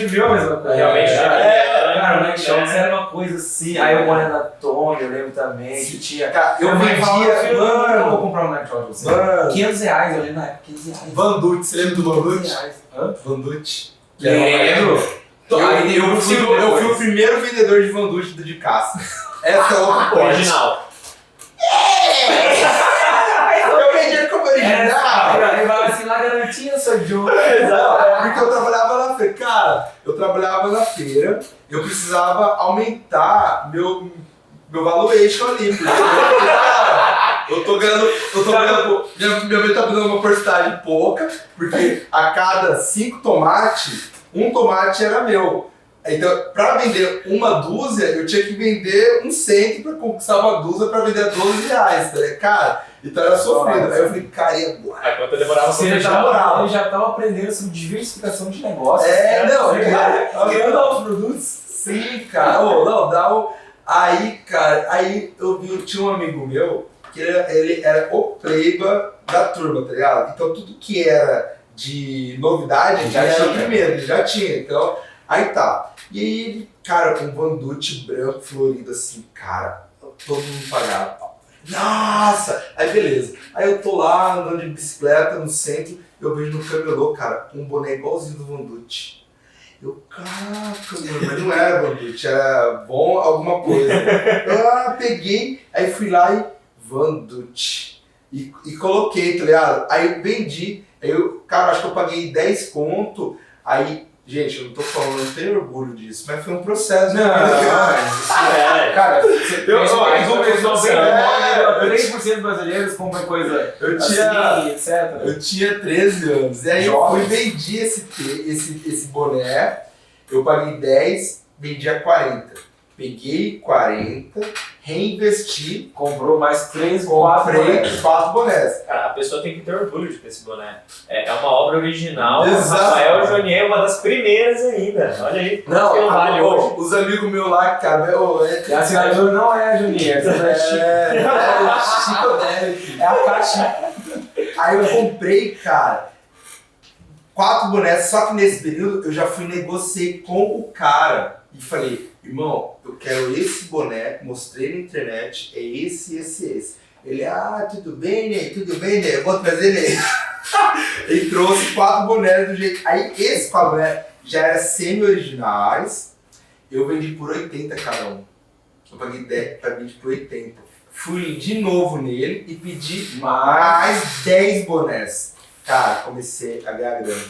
viu a mesma coisa. Realmente, cara, o Nike Shox era uma coisa assim. Aí o boné da Tony, eu lembro também, que tinha. Cara, eu vendia, eu vou comprar um Nike Shox pra você. mano, R$500, eu lembro na época, R$500. Van Dutt, você lembra do Van Dutt? Hã? Van Dutt. Lembro. Eu fui o primeiro vendedor de Van Dutt de caça. Essa é outra coisa. Original. Eu vendia como original. Ele vai assim lá garantindo seu jogo. Exato. Porque eu trabalhava na feira. Cara, eu trabalhava na feira, eu precisava aumentar meu valuation ali. Porque, cara, eu tô ganhando. Minha mãe tá dando uma porcentagem pouca, porque a cada 5 tomates, um tomate era meu. Então, pra vender uma dúzia, eu tinha que vender um cento pra conquistar uma dúzia pra vender a R$12, tá ligado? Cara, então era sofrido. Aí eu falei, cara, e agora? A conta demorava Você já tava aprendendo sobre diversificação de negócios. Criando novos produtos. Sim, cara. Aí, cara, eu tinha um amigo meu que ele era o pleiba da turma, tá ligado? Então tudo que era de novidade, ele já era o primeiro, ele já tinha. Então, aí tá. E aí ele, cara, com um Van Dutt branco florido assim, cara, todo mundo pagava. Nossa! Aí beleza. Aí eu tô lá andando de bicicleta no centro, eu vejo no camelô, cara, um boné igualzinho do Van Dutt. Eu, caraca, mano, mas não era Van Dutt, era bom alguma coisa. Peguei, aí fui lá e Van Dutt. E coloquei, tá ligado? Aí eu vendi, aí eu, cara, acho que eu paguei 10 conto, aí. Gente, eu não tô falando, eu não tenho orgulho disso, mas foi um processo. Cara, você eu 3% brasileiros compram coisa Eu assim, etc. Eu tinha 13 anos, e aí eu fui e vendi esse boné, eu paguei 10, vendi a 40. Peguei 40, reinvesti, Comprou mais 3, comprei 4 4 bonés. Cara, a pessoa tem que ter orgulho de ter esse boné. É uma obra original. Exato. Rafael Jonier é uma das primeiras ainda. Olha aí. Que não vale hoje. Os amigos meus lá, cara, E a assinatura não é a Juninha, essa é Chico Derek. É a caixa. Aí eu comprei, cara, 4 bonés, só que nesse período eu já fui negociar com o cara e falei, irmão, eu quero esse boné, mostrei na internet, é esse. Ele, tudo bem, né? Eu vou trazer ele. Ele trouxe 4 bonés do jeito. Aí esses 4 bonés já eram semi-originais, eu vendi por 80 cada um. Eu paguei 10 pra vender por 80. Fui de novo nele e pedi mais 10 bonés. Cara, comecei a ganhar grana.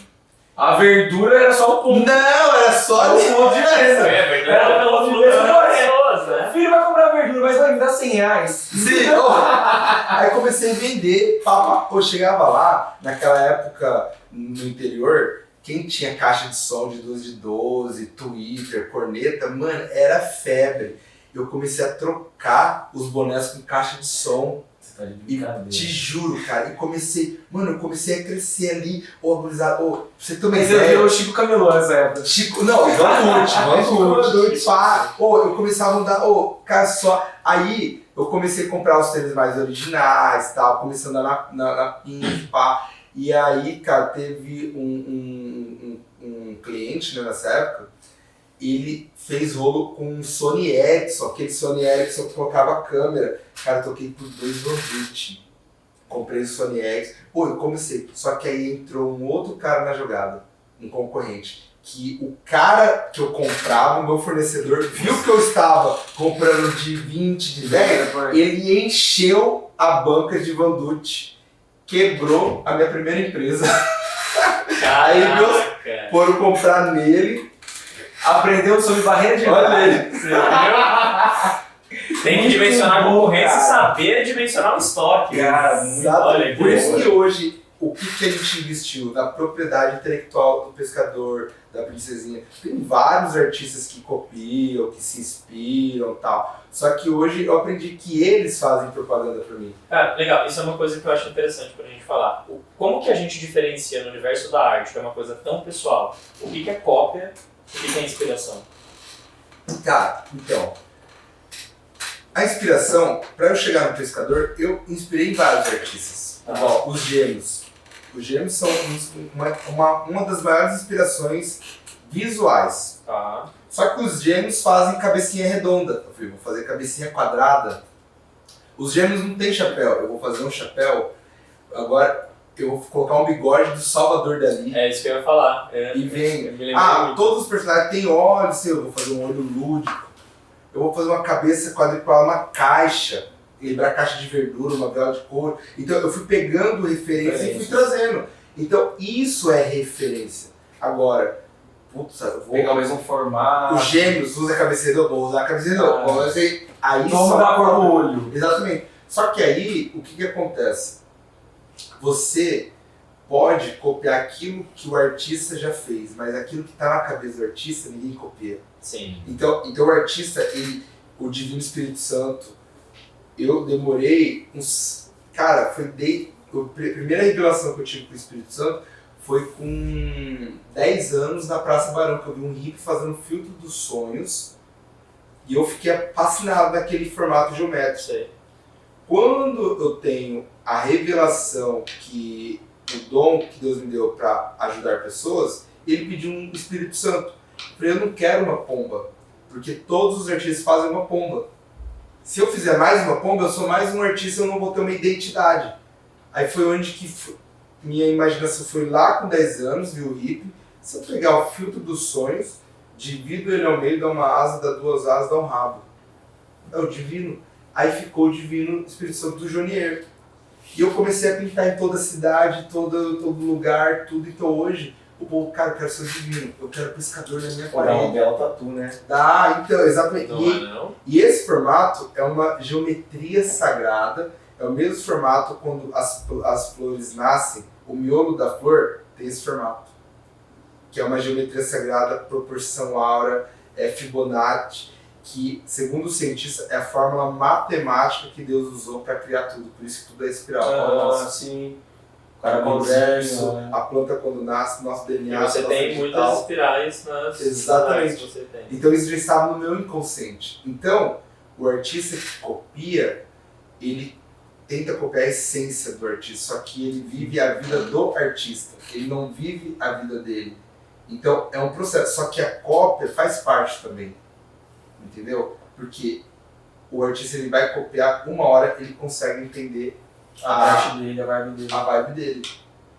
A verdura era só o ponto. Não, era só o ponto de venda. Era pelo fluxo de pessoas, né? O filho vai comprar verdura, mas vai me dar R$100. Sim. Aí comecei a vender. Eu chegava lá, naquela época no interior, quem tinha caixa de som de 12 de 12, Twitter, corneta, mano, era febre. Eu comecei a trocar os bonés com caixa de som. E te juro, cara, eu comecei a crescer ali, pra você ter uma Mas eu ideia. vi o Chico Camelô nessa época. Eu começava a andar, cara, só. Aí eu comecei a comprar os tênis mais originais, tal, comecei a andar na Pink, pá. E aí, cara, teve um cliente, né, nessa época, ele fez rolo com um Sony Ericsson, aquele Sony Ericsson que colocava a câmera. Cara, eu toquei por 2 Van Dutt. Comprei o Sony Ericsson. Eu comecei. Só que aí entrou um outro cara na jogada, um concorrente. Que o cara que eu comprava, o meu fornecedor, viu que eu estava comprando de 20, de 10, ele encheu a banca de Van Dutt. Quebrou a minha primeira empresa. Aí meus foram comprar nele. Aprendeu sobre barreira de Olha aí. Tem que dimensionar a concorrência e saber dimensionar o estoque. Cara, exato. Por isso que hoje, o que a gente investiu na propriedade intelectual do pescador, da princesinha, tem vários artistas que copiam, que se inspiram e tal. Só que hoje eu aprendi que eles fazem propaganda pra mim. Cara, legal. Isso é uma coisa que eu acho interessante pra gente falar. como que a gente diferencia no universo da arte, que é uma coisa tão pessoal, o que é cópia, o que é inspiração? Cara, então, a inspiração, para eu chegar no Pescador, eu inspirei vários artistas. Igual os Gêmeos. Os Gêmeos são uma das maiores inspirações visuais. Tá. Só que os Gêmeos fazem cabecinha redonda. Eu falei, vou fazer cabecinha quadrada. Os Gêmeos não tem chapéu. Eu vou fazer um chapéu. Agora eu vou colocar um bigode do Salvador Dali. É isso que eu ia falar. E vem. Muito. Todos os personagens têm olhos. Eu vou fazer um olho lúdico. Eu vou fazer uma cabeça quadriculada, uma caixa. Lembrar caixa de verdura, uma vela de couro. Então eu fui pegando referência e fui trazendo. Então isso é referência. Agora, putz, eu vou Pegar o mesmo formato. Os Gêmeos usa a cabeceira, eu vou usar a cabeceira. Aí Vamos só dar cor no olho. Exatamente. Só que aí, o que acontece? Você pode copiar aquilo que o artista já fez, mas aquilo que está na cabeça do artista, ninguém copia. Sim. Então o artista, o Divino Espírito Santo, eu demorei uns... Cara, a primeira revelação que eu tive com o Espírito Santo foi com 10 anos na Praça Barão, que eu vi um hippie fazendo filtro dos sonhos e eu fiquei fascinado naquele formato geométrico. Sei. Quando eu tenho a revelação que o dom que Deus me deu para ajudar pessoas, ele pediu um Espírito Santo. Eu falei, eu não quero uma pomba, porque todos os artistas fazem uma pomba. Se eu fizer mais uma pomba, eu sou mais um artista, eu não vou ter uma identidade. Aí foi onde que minha imaginação foi lá com 10 anos, viu o hippie. Se eu pegar o filtro dos sonhos, divido ele ao meio, dá uma asa, dá 2 asas, dá um rabo. É o divino. Aí ficou o Divino Espírito Santo do Jonier. E eu comecei a pintar em toda a cidade, todo lugar, tudo. Então hoje, o povo, cara, eu quero ser divino, eu quero pescador na minha Pô, dá uma parede. bela tatu, né? Então, exatamente. Não. E esse formato é uma geometria sagrada, é o mesmo formato quando as flores nascem, o miolo da flor tem esse formato. Que é uma geometria sagrada, proporção áurea, é Fibonacci, que, segundo o cientista, é a fórmula matemática que Deus usou para criar tudo, por isso que tudo é espiral. Sim. O universo, né? a planta quando nasce, nosso DNA, E você nossa tem digital. muitas espirais nas Exatamente. que você tem. Então isso já estava no meu inconsciente. Então, o artista que copia, ele tenta copiar a essência do artista, só que ele vive a vida do artista, ele não vive a vida dele. Então é um processo, só que a cópia faz parte também, entendeu? Porque o artista ele vai copiar, uma hora ele consegue entender A arte dele, a vibe dele. a vibe dele.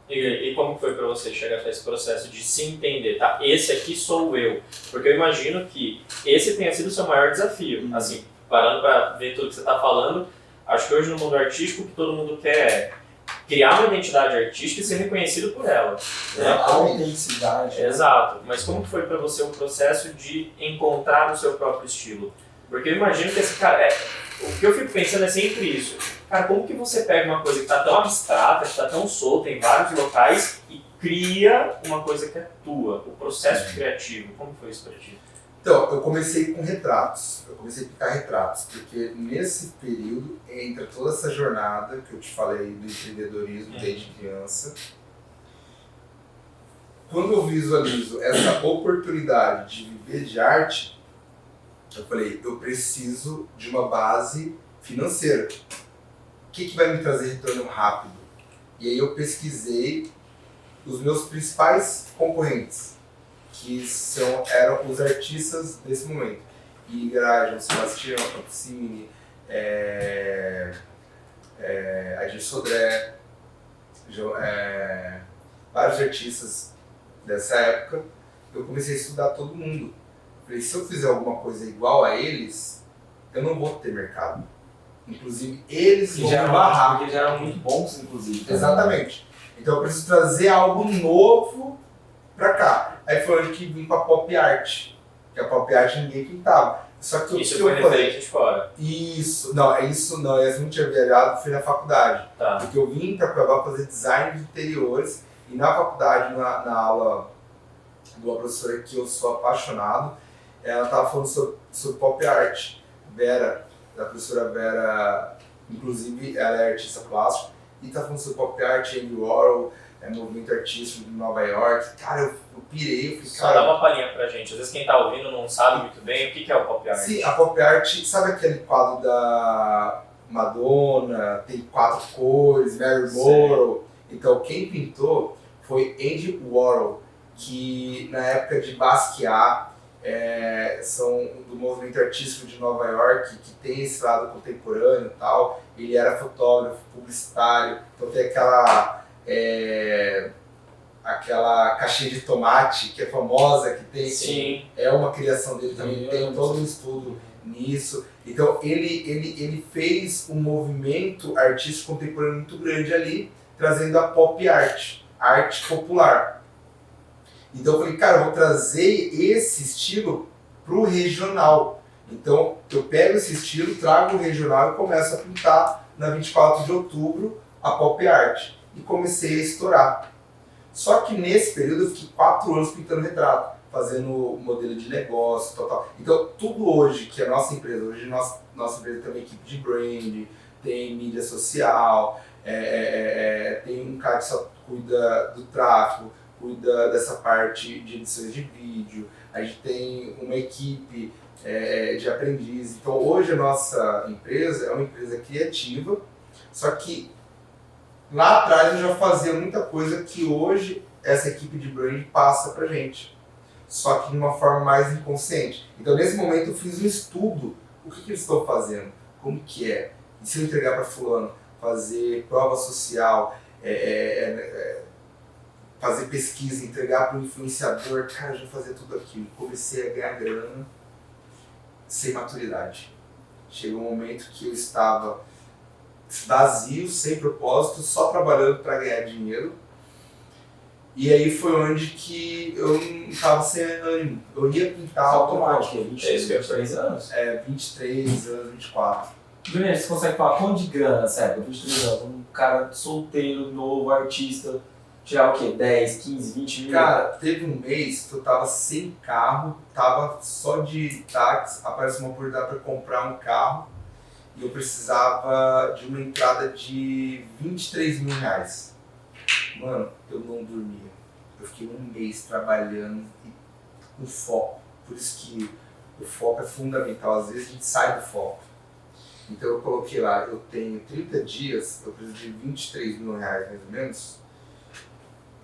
E como foi pra você chegar até esse processo de se entender, tá? Esse aqui sou eu. Porque eu imagino que esse tenha sido o seu maior desafio. Assim, parando pra ver tudo que você tá falando, acho que hoje no mundo artístico o que todo mundo quer é criar uma identidade artística e ser reconhecido por ela. Né? A autenticidade. né? Exato. Mas como que foi pra você o processo de encontrar o seu próprio estilo? Porque eu imagino que esse cara... o que eu fico pensando é sempre isso. Cara, como que você pega uma coisa que está tão abstrata, que está tão solta em vários locais e cria uma coisa que é tua? O processo criativo, como foi isso para ti? Então, eu comecei com retratos, eu comecei a pintar retratos, porque nesse período, entra toda essa jornada que eu te falei do empreendedorismo desde criança. Quando eu visualizo essa oportunidade de viver de arte, eu falei, eu preciso de uma base financeira. O que vai me trazer retorno rápido? E aí eu pesquisei os meus principais concorrentes, que eram os artistas desse momento. Ira, João Sebastião, Capucini, Adir Sodré, vários artistas dessa época. Eu comecei a estudar todo mundo. Falei, se eu fizer alguma coisa igual a eles, eu não vou ter mercado. Inclusive, eles vão me barrar. Porque já eram muito bons, inclusive. Exatamente. Então eu preciso trazer algo novo pra cá. Aí foi onde que vim com a pop art. Que a pop art ninguém pintava. Só que Isso foi referente de fora. Isso não, eu não tinha viajado, fui na faculdade. Tá. Porque eu vim pra Cuiabá fazer design de interiores e na faculdade, na aula de uma professora que eu sou apaixonado, ela estava falando sobre pop art. Da professora Vera, inclusive ela é artista plástico, e tá falando sobre pop art, Andy Warhol, movimento artístico de Nova York. Cara, eu pirei, eu fiquei, Só dá uma palhinha pra gente. Às vezes quem tá ouvindo não sabe muito bem o que é o pop art. Sim, a pop art, sabe aquele quadro da Madonna, tem 4 cores, Mary Morrow? Então, quem pintou foi Andy Warhol, que na época de Basquiat, são do movimento artístico de Nova York, que tem esse lado contemporâneo e tal. Ele era fotógrafo, publicitário, então tem aquela caixinha de tomate que é famosa, que tem, Sim. é uma criação dele também, tem todo um estudo nisso. Então ele fez um movimento artístico contemporâneo muito grande ali, trazendo a pop art, arte popular. Então eu falei, cara, eu vou trazer esse estilo pro regional. Então eu pego esse estilo, trago o regional e começo a pintar na 24 de outubro a pop art. E comecei a estourar. Só que nesse período eu fiquei 4 anos pintando retrato, fazendo modelo de negócio, tal. Então tudo hoje que a nossa empresa, hoje nossa empresa tem uma equipe de brand, tem mídia social, tem um cara que só cuida do tráfego, cuida dessa parte de edições de vídeo, a gente tem uma equipe de aprendizes. Então hoje a nossa empresa é uma empresa criativa, só que lá atrás eu já fazia muita coisa que hoje essa equipe de brand passa pra gente, só que de uma forma mais inconsciente. Então nesse momento eu fiz um estudo, o que eles estão fazendo, como que é, e se eu entregar para fulano, fazer prova social, fazer pesquisa, entregar para o influenciador, cara, eu já fazia tudo aquilo. Comecei a ganhar grana sem maturidade. Chegou um momento que eu estava vazio, sem propósito, só trabalhando para ganhar dinheiro. E aí foi onde que eu não estava sem ânimo. Eu ia pintar automático, 23 anos? 23 anos, 24. Júnior, você consegue falar quanto de grana, sério? 23 anos, um cara solteiro, novo, artista, tirar o quê? 10, 15, 20 mil? Cara, teve um mês que eu tava sem carro, tava só de táxi, apareceu uma oportunidade para comprar um carro e eu precisava de uma entrada de 23 mil reais. Mano, eu não dormia. Eu fiquei um mês trabalhando e com foco. Por isso que o foco é fundamental. Às vezes a gente sai do foco. Então eu coloquei lá, eu tenho 30 dias, eu preciso de 23 mil reais mais ou menos.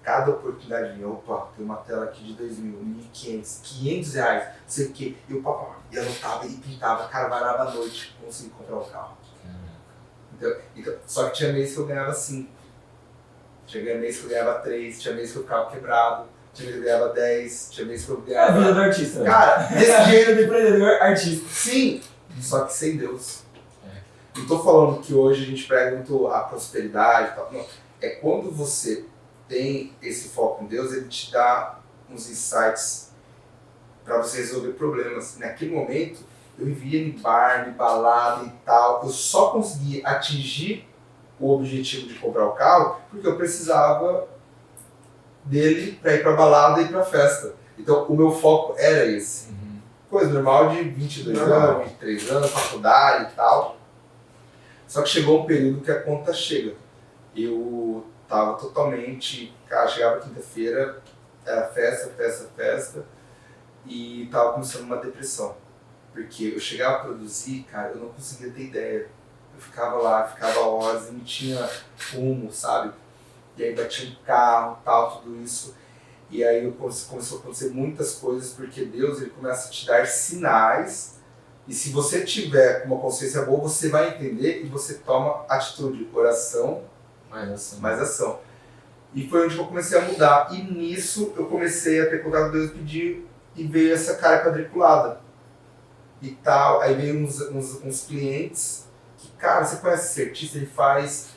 Cada oportunidade minha, opa, tem uma tela aqui de 2 mil, 1.500, 500 reais, não sei o que. E anotava e pintava, cara, varava à noite, consegui comprar o carro. Então, só que tinha mês que eu ganhava 5. Tinha mês que eu ganhava 3, tinha mês que eu ficava quebrado, tinha mês que eu ganhava 10, tinha mês que eu ganhava... É a vida do artista, né? Cara, desse jeito... do empreendedor artista. Sim, só que sem Deus. Não tô falando que hoje a gente prega muito a prosperidade e tal, não. É quando você tem esse foco em Deus, ele te dá uns insights para você resolver problemas. Naquele momento, eu vivia em bar, em balada e tal, eu só conseguia atingir o objetivo de comprar o carro porque eu precisava dele para ir para balada e para festa. Então o meu foco era esse. Coisa normal de 22 anos, 23 anos, faculdade e tal. Só que chegou um período que a conta chega. Eu tava totalmente... Cara, chegava quinta-feira, era festa, e tava começando uma depressão. Porque eu chegava a produzir, cara, eu não conseguia ter ideia. Eu ficava lá, ficava horas, não tinha rumo, sabe? E aí batia um carro, tal, tudo isso. E aí começou a acontecer muitas coisas, porque Deus, ele começa a te dar sinais. E se você tiver com uma consciência boa, você vai entender e você toma atitude, oração, mais ação. E foi onde eu comecei a mudar. E nisso eu comecei a ter contato com Deus e pedir, e veio essa cara quadriculada. E tal, aí veio uns clientes que, cara, você conhece esse artista, ele faz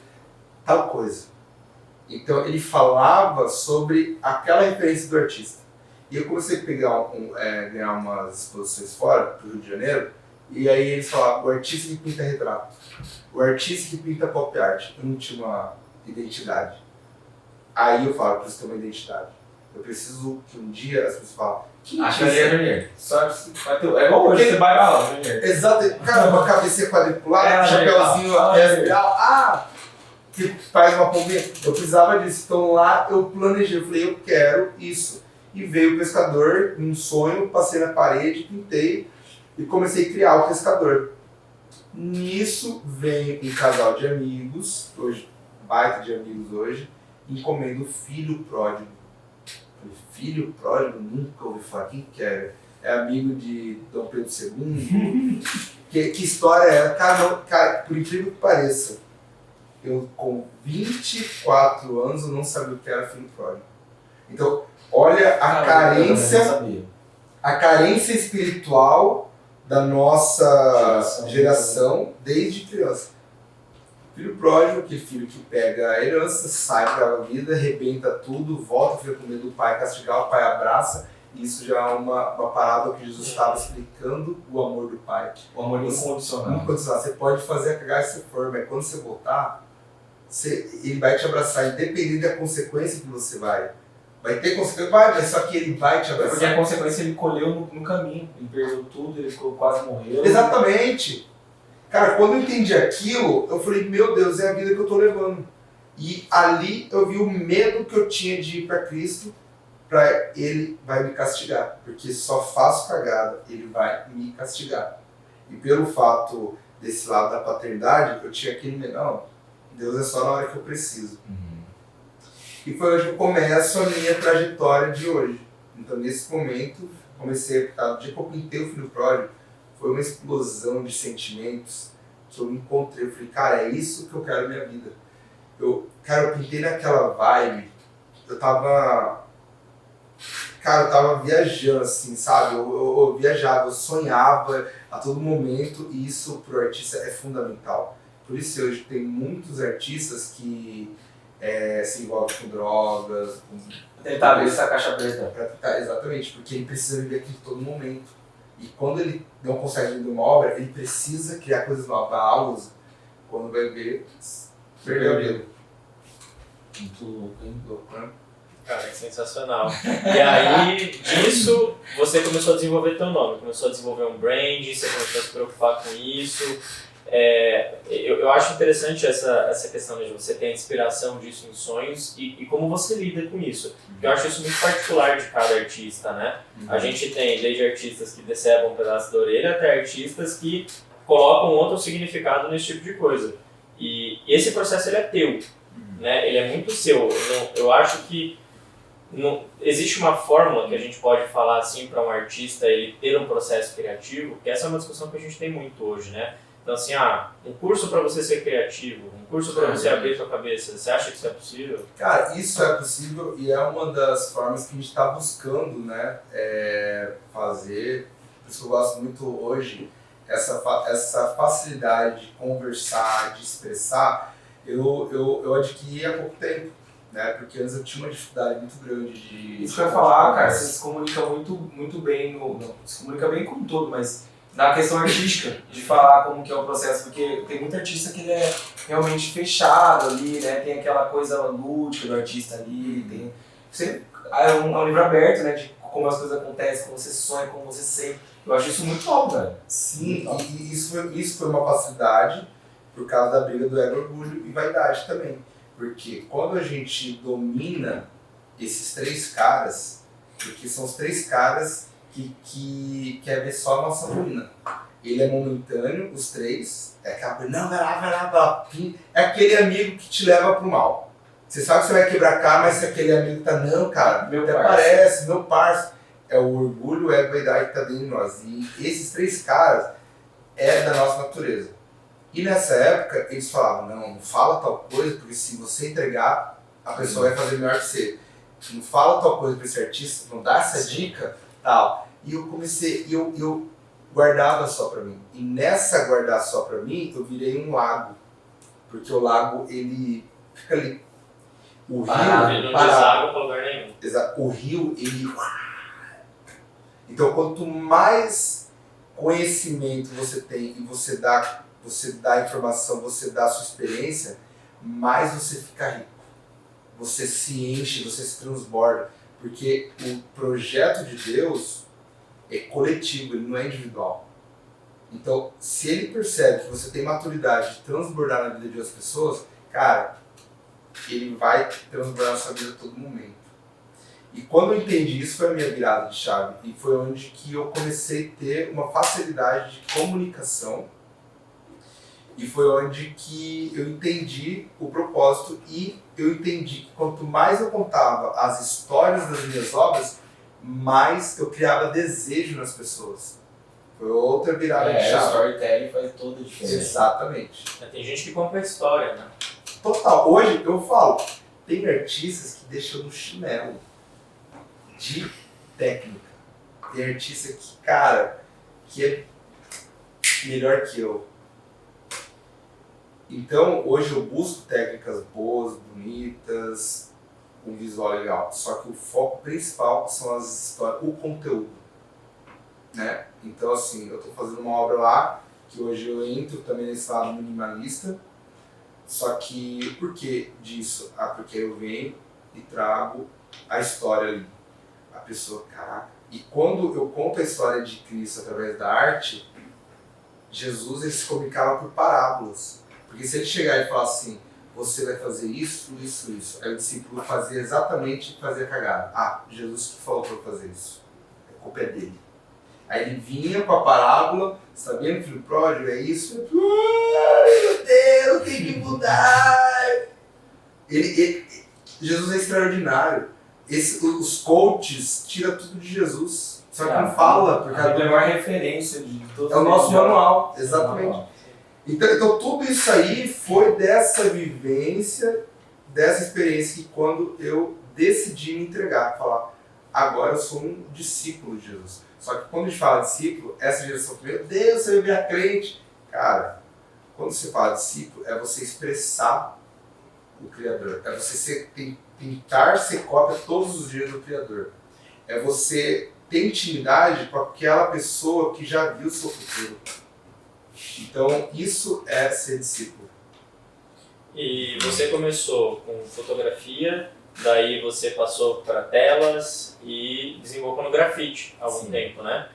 tal coisa. Então ele falava sobre aquela referência do artista. E eu comecei a pegar ganhar umas exposições fora, pro Rio de Janeiro, e aí eles falavam, o artista que pinta retrato, o artista que pinta pop art. Eu não tinha uma identidade. Aí eu falo, eu preciso ter uma identidade. Eu preciso que um dia as pessoas falem, que acho que é Júnior. Só vai ter... É igual hoje, você vai lá, Júnior. Exato. Cara, uma cabeça quadriculada, chapéuzinho espiral. faz uma pombinha. Eu precisava disso. Então lá eu planejei, eu falei, eu quero isso. E veio o pescador, um sonho, passei na parede, pintei e comecei a criar o pescador. Nisso vem um casal de amigos, hoje, baita de amigos hoje, encomenda o Filho Pródigo. Falei, Filho Pródigo? Nunca ouvi falar. Quem que é? É amigo de Dom Pedro II? que história é? Cara, por incrível que pareça, eu com 24 anos eu não sabia o que era Filho Pródigo. Então, olha a carência espiritual da nossa geração desde criança. Filho pródigo, que filho que pega a herança, sai para a vida, arrebenta tudo, volta, fica com medo do pai castigar, o pai abraça. Isso já é uma parábola que Jesus estava explicando o amor do pai. O amor incondicional. Você pode fazer a cagada se for, mas quando você voltar, ele vai te abraçar, independente da consequência que você vai ter consequência, mas só que ele vai te abraçar. Porque a consequência ele colheu no caminho, ele perdeu tudo, ele quase morreu. Exatamente. Cara, quando eu entendi aquilo, eu falei, meu Deus, é a vida que eu tô levando. E ali eu vi o medo que eu tinha de ir para Cristo, para ele vai me castigar. Porque só faço cagada, ele vai me castigar. E pelo fato desse lado da paternidade, eu tinha aquele medo, não, Deus é só na hora que eu preciso. E foi hoje que eu começo a minha trajetória de hoje. Então, nesse momento, comecei a... No dia que eu pintei o Filho Pródigo, foi uma explosão de sentimentos que eu me encontrei. Eu falei, cara, é isso que eu quero na minha vida. Eu pintei naquela vibe. Eu tava viajando, assim, sabe? Eu viajava, eu sonhava a todo momento. E isso, pro artista, é fundamental. Por isso, hoje tem muitos artistas que... se envolve com drogas, tentar abrir essa caixa preta. Exatamente, porque ele precisa viver aquilo todo momento. E quando ele não consegue vender uma obra, ele precisa criar coisas novas, a aulas. Quando vai ver, perdeu o dedo. Muito louco, né? Cara, que sensacional. E aí, disso, você começou a desenvolver teu nome, começou a desenvolver um brand, você começou a se preocupar com isso. Eu acho interessante essa questão de você ter a inspiração disso em sonhos e como você lida com isso. Porque eu acho isso muito particular de cada artista, né? A gente tem desde artistas que decepam um pedaço da orelha até artistas que colocam outro significado nesse tipo de coisa. E esse processo ele é teu, né? Ele é muito seu. Eu acho que não existe uma fórmula que a gente pode falar assim para um artista ele ter um processo criativo, que essa é uma discussão que a gente tem muito hoje, né? Então assim, um curso para você ser criativo, um curso para você abrir sua cabeça, você acha que isso é possível? Cara, isso é possível e é uma das formas que a gente está buscando, né, fazer. Por isso que eu gosto muito hoje, essa facilidade de conversar, de expressar, eu adquiri há pouco tempo. Né? Porque antes eu tinha uma dificuldade muito grande de... Isso que eu ia falar, cara, você se comunica muito bem, se comunica bem com tudo, mas na questão artística, de falar como que é o processo, porque tem muito artista que ele é realmente fechado ali, né? Tem aquela coisa lúdica do artista ali, é um livro aberto, né? De como as coisas acontecem, como você sonha, como você sente. Eu acho isso muito bom, velho. Sim, e isso foi uma facilidade por causa da briga do ego, orgulho e vaidade também. Porque quando a gente domina esses três caras, porque são os três caras que quer ver só a nossa ruína. Ele é momentâneo, os três, é aquela coisa, não, vai lá, é aquele amigo que te leva pro mal. Você sabe que você vai quebrar a cara, mas se aquele amigo tá, não, cara, meu até parceiro. parece, meu parceiro. É o orgulho, é a vaidade que tá dentro de nós. E esses três caras é da nossa natureza. E nessa época, eles falavam, não fala tal coisa, porque se você entregar, a pessoa vai fazer melhor que você. Não fala tal coisa para esse artista, não dá essa dica, tal. E eu comecei, eu guardava só para mim. E nessa guardar só para mim, eu virei um lago. Porque o lago, ele fica ali. O rio... Ele não deságua para lugar nenhum. Exato. O rio, ele... Então, quanto mais conhecimento você tem e você dá informação, você dá a sua experiência, mais você fica rico. Você se enche, você se transborda. Porque o projeto de Deus é coletivo, ele não é individual. Então, se ele percebe que você tem maturidade de transbordar na vida de outras pessoas, cara, ele vai transformar a sua vida a todo momento. E quando eu entendi isso, foi a minha virada de chave. E foi onde que eu comecei a ter uma facilidade de comunicação. E foi onde que eu entendi o propósito e eu entendi que quanto mais eu contava as histórias das minhas obras, mais eu criava desejo nas pessoas. Foi outra virada de O chave. storytelling faz toda a diferença. Exatamente. Tem gente que conta a história, né? Total. Hoje eu falo, tem artistas que deixam no chinelo de técnica. Tem artista que, cara, que é melhor que eu. Então, hoje eu busco técnicas boas, bonitas, um visual legal. Só que o foco principal são as histórias, o conteúdo, né? Então, assim, eu tô fazendo uma obra lá, que hoje eu entro também nesse lado minimalista. Só que, por que disso? Porque eu venho e trago a história ali. A pessoa, caraca. E quando eu conto a história de Cristo através da arte, Jesus ele se comunicava por parábolas. Porque se ele chegar e falar assim, você vai fazer isso, isso, isso. Aí o discípulo fazia exatamente fazer a cagada. Ah, Jesus que falou para eu fazer isso. A culpa é dele. Aí ele vinha com a parábola, sabendo que o pródigo é isso. Ai meu Deus, tem que mudar. Jesus é extraordinário. Os coaches tiram tudo de Jesus. Só que não fala. Porque a Bíblia é uma referência de todos. É o nosso manual, exatamente. Então tudo isso aí foi dessa vivência, dessa experiência que quando eu decidi me entregar, falar, agora eu sou um discípulo de Jesus. Só que quando a gente fala discípulo, essa geração, meu Deus, você vai virar crente. Cara, quando você fala discípulo, é você expressar o Criador. É você tentar ser cópia todos os dias do Criador. É você ter intimidade com aquela pessoa que já viu o seu futuro. Então, isso é ser discípulo. E você começou com fotografia, daí você passou para telas e desenvolveu no grafite há algum tempo, né?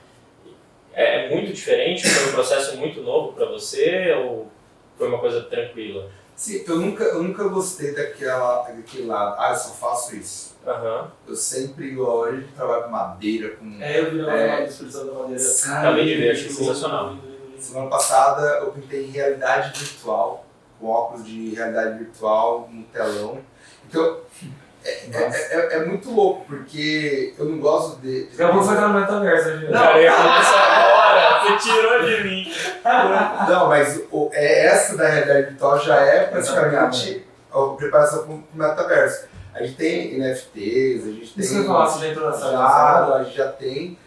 É muito diferente? Foi um processo muito novo para você ou foi uma coisa tranquila? Sim, eu nunca gostei daquele lado, eu só faço isso. Eu sempre, hoje, trabalho com madeira, com... Eu vi uma exposição da madeira. Acabei de ver, achei sensacional. Semana passada eu pintei em realidade virtual, com óculos de realidade virtual, no telão. Então, é muito louco, porque eu não gosto de... Eu vou fazer no metaverso, gente. Cara, eu ia falar isso agora, você tirou de mim. Não, mas essa da realidade virtual já é praticamente a preparação para o metaverso. A gente tem NFTs, a gente tem... Isso que eu falasse já entrou nessa a gente já tem...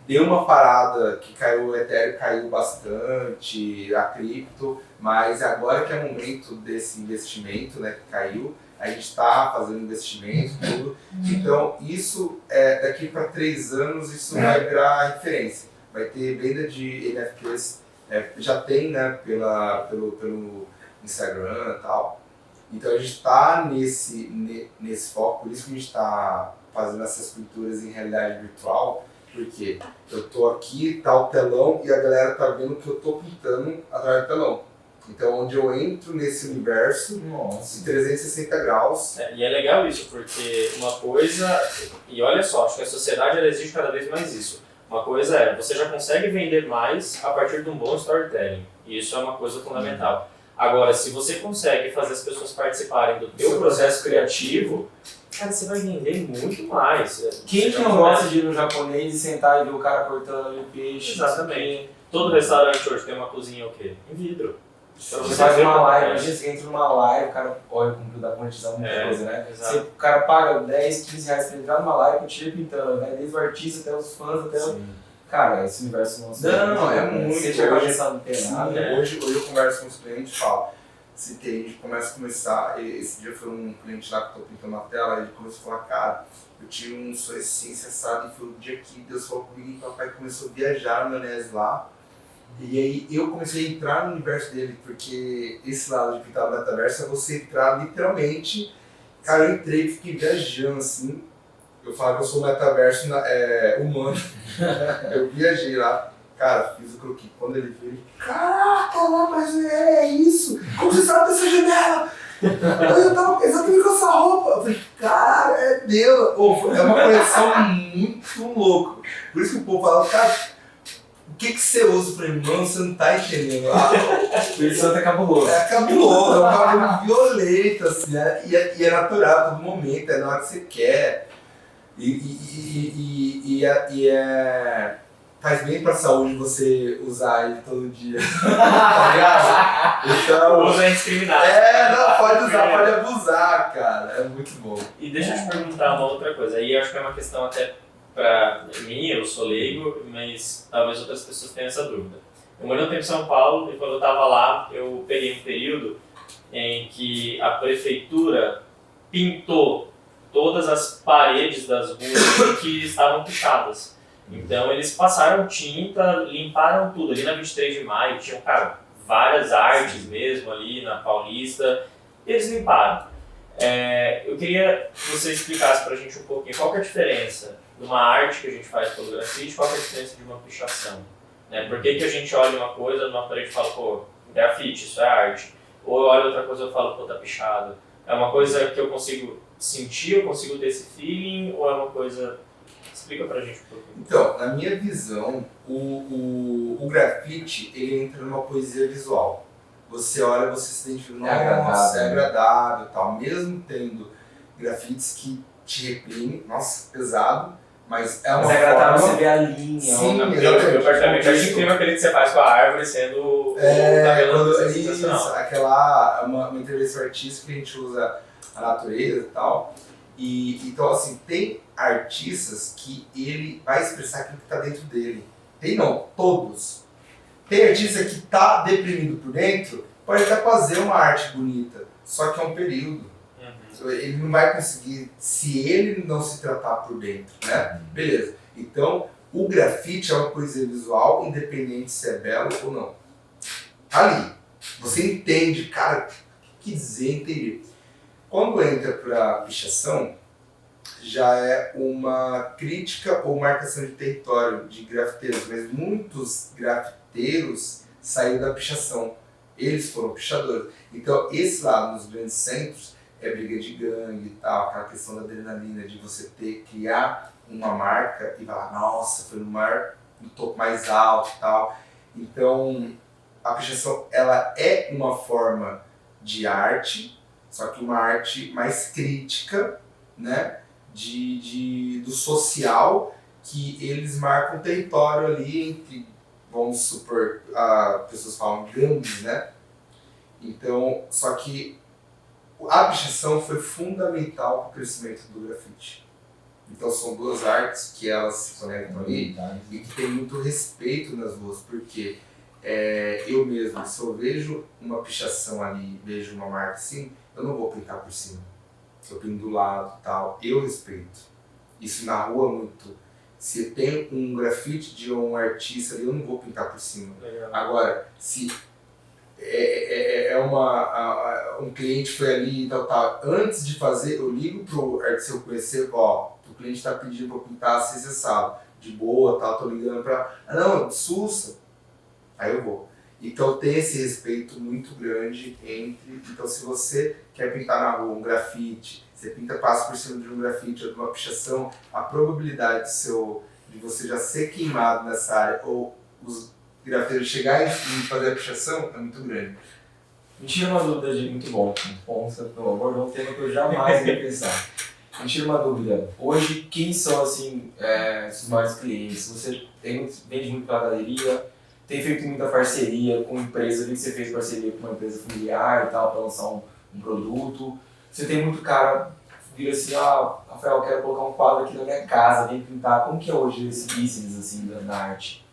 Deu uma parada que caiu, o Ethereum caiu bastante, a cripto, mas agora que é o momento desse investimento, né, que caiu, a gente está fazendo investimento, tudo. Então, isso, daqui para 3 anos, isso vai virar referência. Vai ter venda de NFTs, já tem, né, pelo Instagram e tal. Então, a gente está nesse foco, por isso que a gente está fazendo essas pinturas em realidade virtual, porque eu tô aqui, tá o telão e a galera tá vendo que eu tô pintando através do telão. Então, onde eu entro nesse universo, em 360 graus. E é legal isso, porque uma coisa, e olha só, acho que a sociedade ela exige cada vez mais isso. Uma coisa você já consegue vender mais a partir de um bom storytelling, e isso é uma coisa fundamental. Agora, se você consegue fazer as pessoas participarem do teu processo criativo, cara, você vai vender muito mais. Quem que não gosta de ir no japonês e sentar e ver o cara cortando ali o peixe? Exatamente. Todo restaurante hoje tem uma cozinha o quê? Em vidro. Então, você faz uma live, imagina você entra numa live, o cara olha como dá monetizar muita coisa, né? Você, o cara paga 10, 15 reais pra entrar numa live, eu tiro pintando, né? Desde o artista até os fãs, até o... Cara, esse universo nosso é muito. Você chegou a pensar no penado, né? Hoje eu converso com os clientes e falo, se tem, a gente começa a começar, esse dia foi um cliente lá que eu tô pintando na tela, ele começou a falar, cara, eu tinha um sonho assim, cessado, e foi o dia que Deus falou comigo e papai começou a viajar na maionese lá. E aí eu comecei a entrar no universo dele, porque esse lado de pintar no metaverso é você entrar literalmente. Cara, eu entrei e fiquei viajando assim. Eu falo que eu sou metaverso humano. Eu viajei lá, cara, fiz o croquis. Quando ele veio, caraca, lá, mas é isso! Como você sabe dessa janela? Eu tava exatamente com essa roupa. Eu falei, cara, é Deus. É uma coleção muito louca. Por isso que o povo fala, cara, o que você usa? Eu falei, mano, você não tá entendendo. O Espírito Santo é cabuloso. É cabuloso, é um cabelo violento, assim, né? E é natural a todo momento, é na hora que você quer. Faz bem pra saúde você usar ele todo dia. Tá ligado? Então. O uso é indiscriminado. Não, pode usar, pode abusar, cara. É muito bom. E deixa eu te perguntar uma outra coisa. Aí eu acho que é uma questão até pra mim, eu sou leigo, mas talvez outras pessoas tenham essa dúvida. Eu morei um tempo em São Paulo e quando eu tava lá, eu peguei um período em que a prefeitura pintou todas as paredes das ruas que estavam pichadas. Então eles passaram tinta, limparam tudo. Ali na 23 de maio tinham, cara, várias artes mesmo ali na Paulista. Eles limparam. Eu queria que você explicasse pra gente um pouquinho qual que é a diferença de uma arte que a gente faz pelo grafite, qual que é a diferença de uma pichação. Né? Por que a gente olha uma coisa numa parede e fala, pô, grafite, isso é arte. Ou eu olho outra coisa e falo, pô, tá pichado. É uma coisa que eu consigo sentir, eu consigo ter esse feeling, ou é uma coisa... Explica pra gente um pouquinho. Então, na minha visão, o grafite, ele entra numa poesia visual. Você olha, você se identifica, nossa, é agradável e tal. Mesmo tendo grafites que te reprimem, nossa, pesado, mas é uma Mas é agradável forma... você ver a linha. Sim, Eu particularmente acho incrível aquele que você faz com a árvore sendo o tabelão sensacional. Aquela, uma intervenção artística que a gente usa a natureza e tal. Então, assim, tem artistas que ele vai expressar aquilo que está dentro dele. Tem não, todos. Tem artista que está deprimido por dentro, pode até fazer uma arte bonita, só que é um período. Ele não vai conseguir se ele não se tratar por dentro, né? Beleza. Então, o grafite é uma poesia visual, independente se é belo ou não. Ali, você entende, cara, o que dizer, entender. Quando entra para pichação, já é uma crítica ou marcação de território de grafiteiros, mas muitos grafiteiros saíram da pichação. Eles foram pichadores. Então, esse lado nos grandes centros é briga de gangue e tal, aquela questão da adrenalina de você criar uma marca e falar, nossa, foi no topo mais alto e tal. Então, a pichação, ela é uma forma de arte, só que uma arte mais crítica, né, do social, que eles marcam território ali entre, vamos supor, pessoas falam gangues, né? Então, só que a pichação foi fundamental para o crescimento do grafite. Então são duas artes que elas se conectam ali e que tem muito respeito nas duas, porque eu mesmo, se eu vejo uma pichação ali, vejo uma marca assim, eu não vou pintar por cima. Eu pinto do lado e tal, eu respeito. Isso na rua muito. Se tem um grafite de um artista ali, eu não vou pintar por cima. Legal. Agora, se um cliente foi ali e tal, antes de fazer, eu ligo pro artista eu conhecer, ó, o cliente tá pedindo pra pintar assim, você sabe, de boa, tal, tô ligando pra... não, sussa. Aí eu vou. Então tem esse respeito muito grande entre... Então se você quer pintar na rua um grafite, você passa por cima de um grafite ou de uma pichação, a probabilidade de você já ser queimado nessa área ou os grafiteiros chegar e fazer a pichação é muito grande. Me tira uma dúvida muito bom, você abordou um tema que eu jamais ia pensar. Me tira uma dúvida, hoje quem são assim, os maiores clientes? Você vende muito pela galeria, tem feito muita parceria com empresa, vi que você fez parceria com uma empresa familiar e tal, para lançar um produto. Você tem muito cara, vira assim, Rafael, eu quero colocar um quadro aqui na minha casa, vem pintar. Como que é hoje esse business assim, da arte?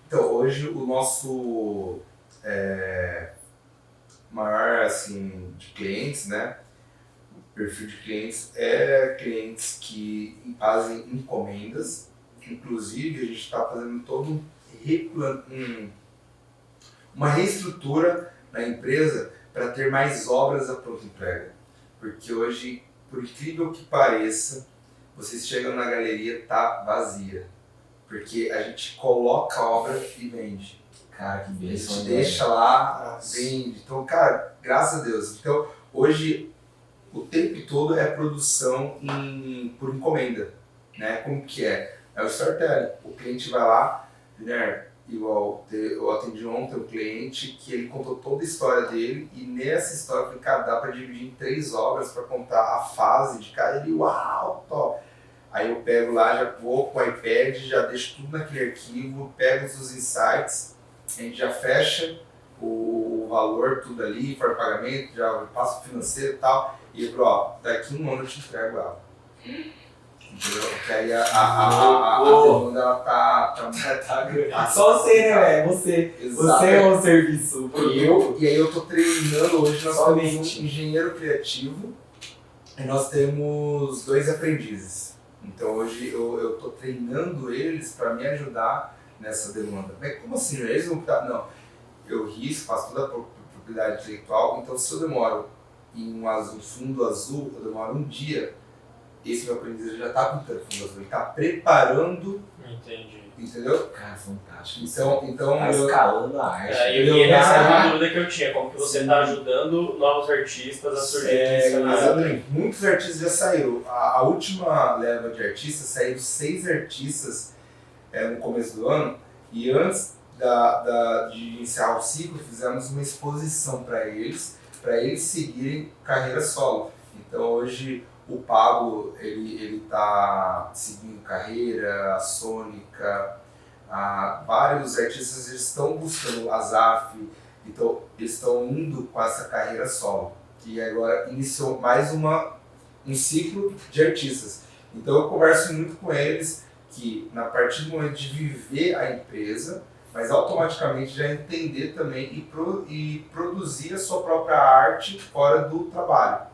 Então, hoje o nosso maior assim, de clientes, né? O perfil de clientes é clientes que fazem encomendas. Inclusive, a gente está fazendo todo uma reestrutura na empresa para ter mais obras à pronta entrega. Porque hoje, por incrível que pareça, vocês chegam na galeria, tá vazia. Porque a gente coloca a obra e vende. Cara, que A bênção. gente deixa lá, vende. Então, cara, graças a Deus. Então, Hoje, o tempo todo é produção por encomenda, né? Como que é? É o storytelling. O cliente vai lá, né? Igual eu atendi ontem um cliente que ele contou toda a história dele e nessa história eu falei, cara, dá para dividir em 3 obras para contar a fase de cada. Ele, uau, top! Aí eu pego lá, já vou com o iPad, já deixo tudo naquele arquivo, pego os insights, a gente já fecha o valor, tudo ali, for pagamento, já passo o financeiro e tal, e eu falo, ó, daqui 1 ano eu te entrego ela. Entendeu? Porque aí a demanda ela tá grande. Só você, né, velho? Você é um serviço. E aí eu tô treinando, hoje nós Somente. temos um engenheiro criativo e nós temos 2 aprendizes. Então hoje eu tô treinando eles para me ajudar nessa demanda. Mas como assim? Eles vão ficar... Não, eu risco, faço toda a propriedade intelectual, então se eu demoro em um fundo azul, eu demoro 1 dia, esse meu aprendiz já está pintando fundo azul, ele está preparando, Entendi. entendeu? Cara, fantástico. Então Tá escalando a arte. E essa era uma dúvida que eu tinha, como que você está ajudando novos artistas a surgir nesse cenário? Exatamente. Muitos artistas já saíram. A última leva de artistas, saíram 6 artistas no começo do ano, e antes de encerrar o ciclo, fizemos uma exposição para eles seguirem carreira solo. Então hoje o Pablo, ele tá seguindo carreira, a Sônica, vários artistas eles estão buscando, a Zaf, então eles estão indo com essa carreira solo, que agora iniciou mais um ciclo de artistas. Então eu converso muito com eles que na partir do momento de viver a empresa, mas automaticamente já entender também e produzir a sua própria arte fora do trabalho.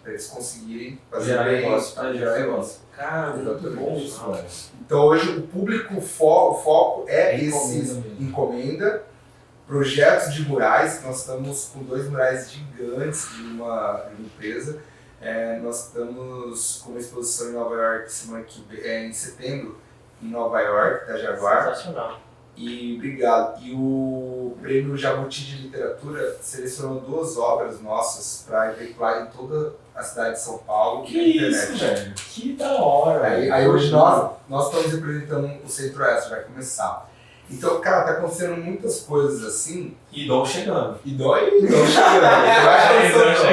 Para eles conseguirem fazer Gerar bem, negócio. gerar negócio. Cara, muito bom isso, velho. Então hoje o público, o foco é Encomenda mesmo. encomenda, projetos de murais. Nós estamos com 2 murais gigantes de uma empresa. Nós estamos com uma exposição em Nova York em setembro, em Nova York, da Jaguar. Sensacional. E obrigado. E o Prêmio Jabuti de Literatura selecionou 2 obras nossas para veicular em toda a cidade de São Paulo Que e na internet. isso, velho? Que da hora, Aí hoje nós estamos representando o Centro-Oeste, vai começar. Então, cara, tá acontecendo muitas coisas assim. E Dom chegando. E Dom chegando.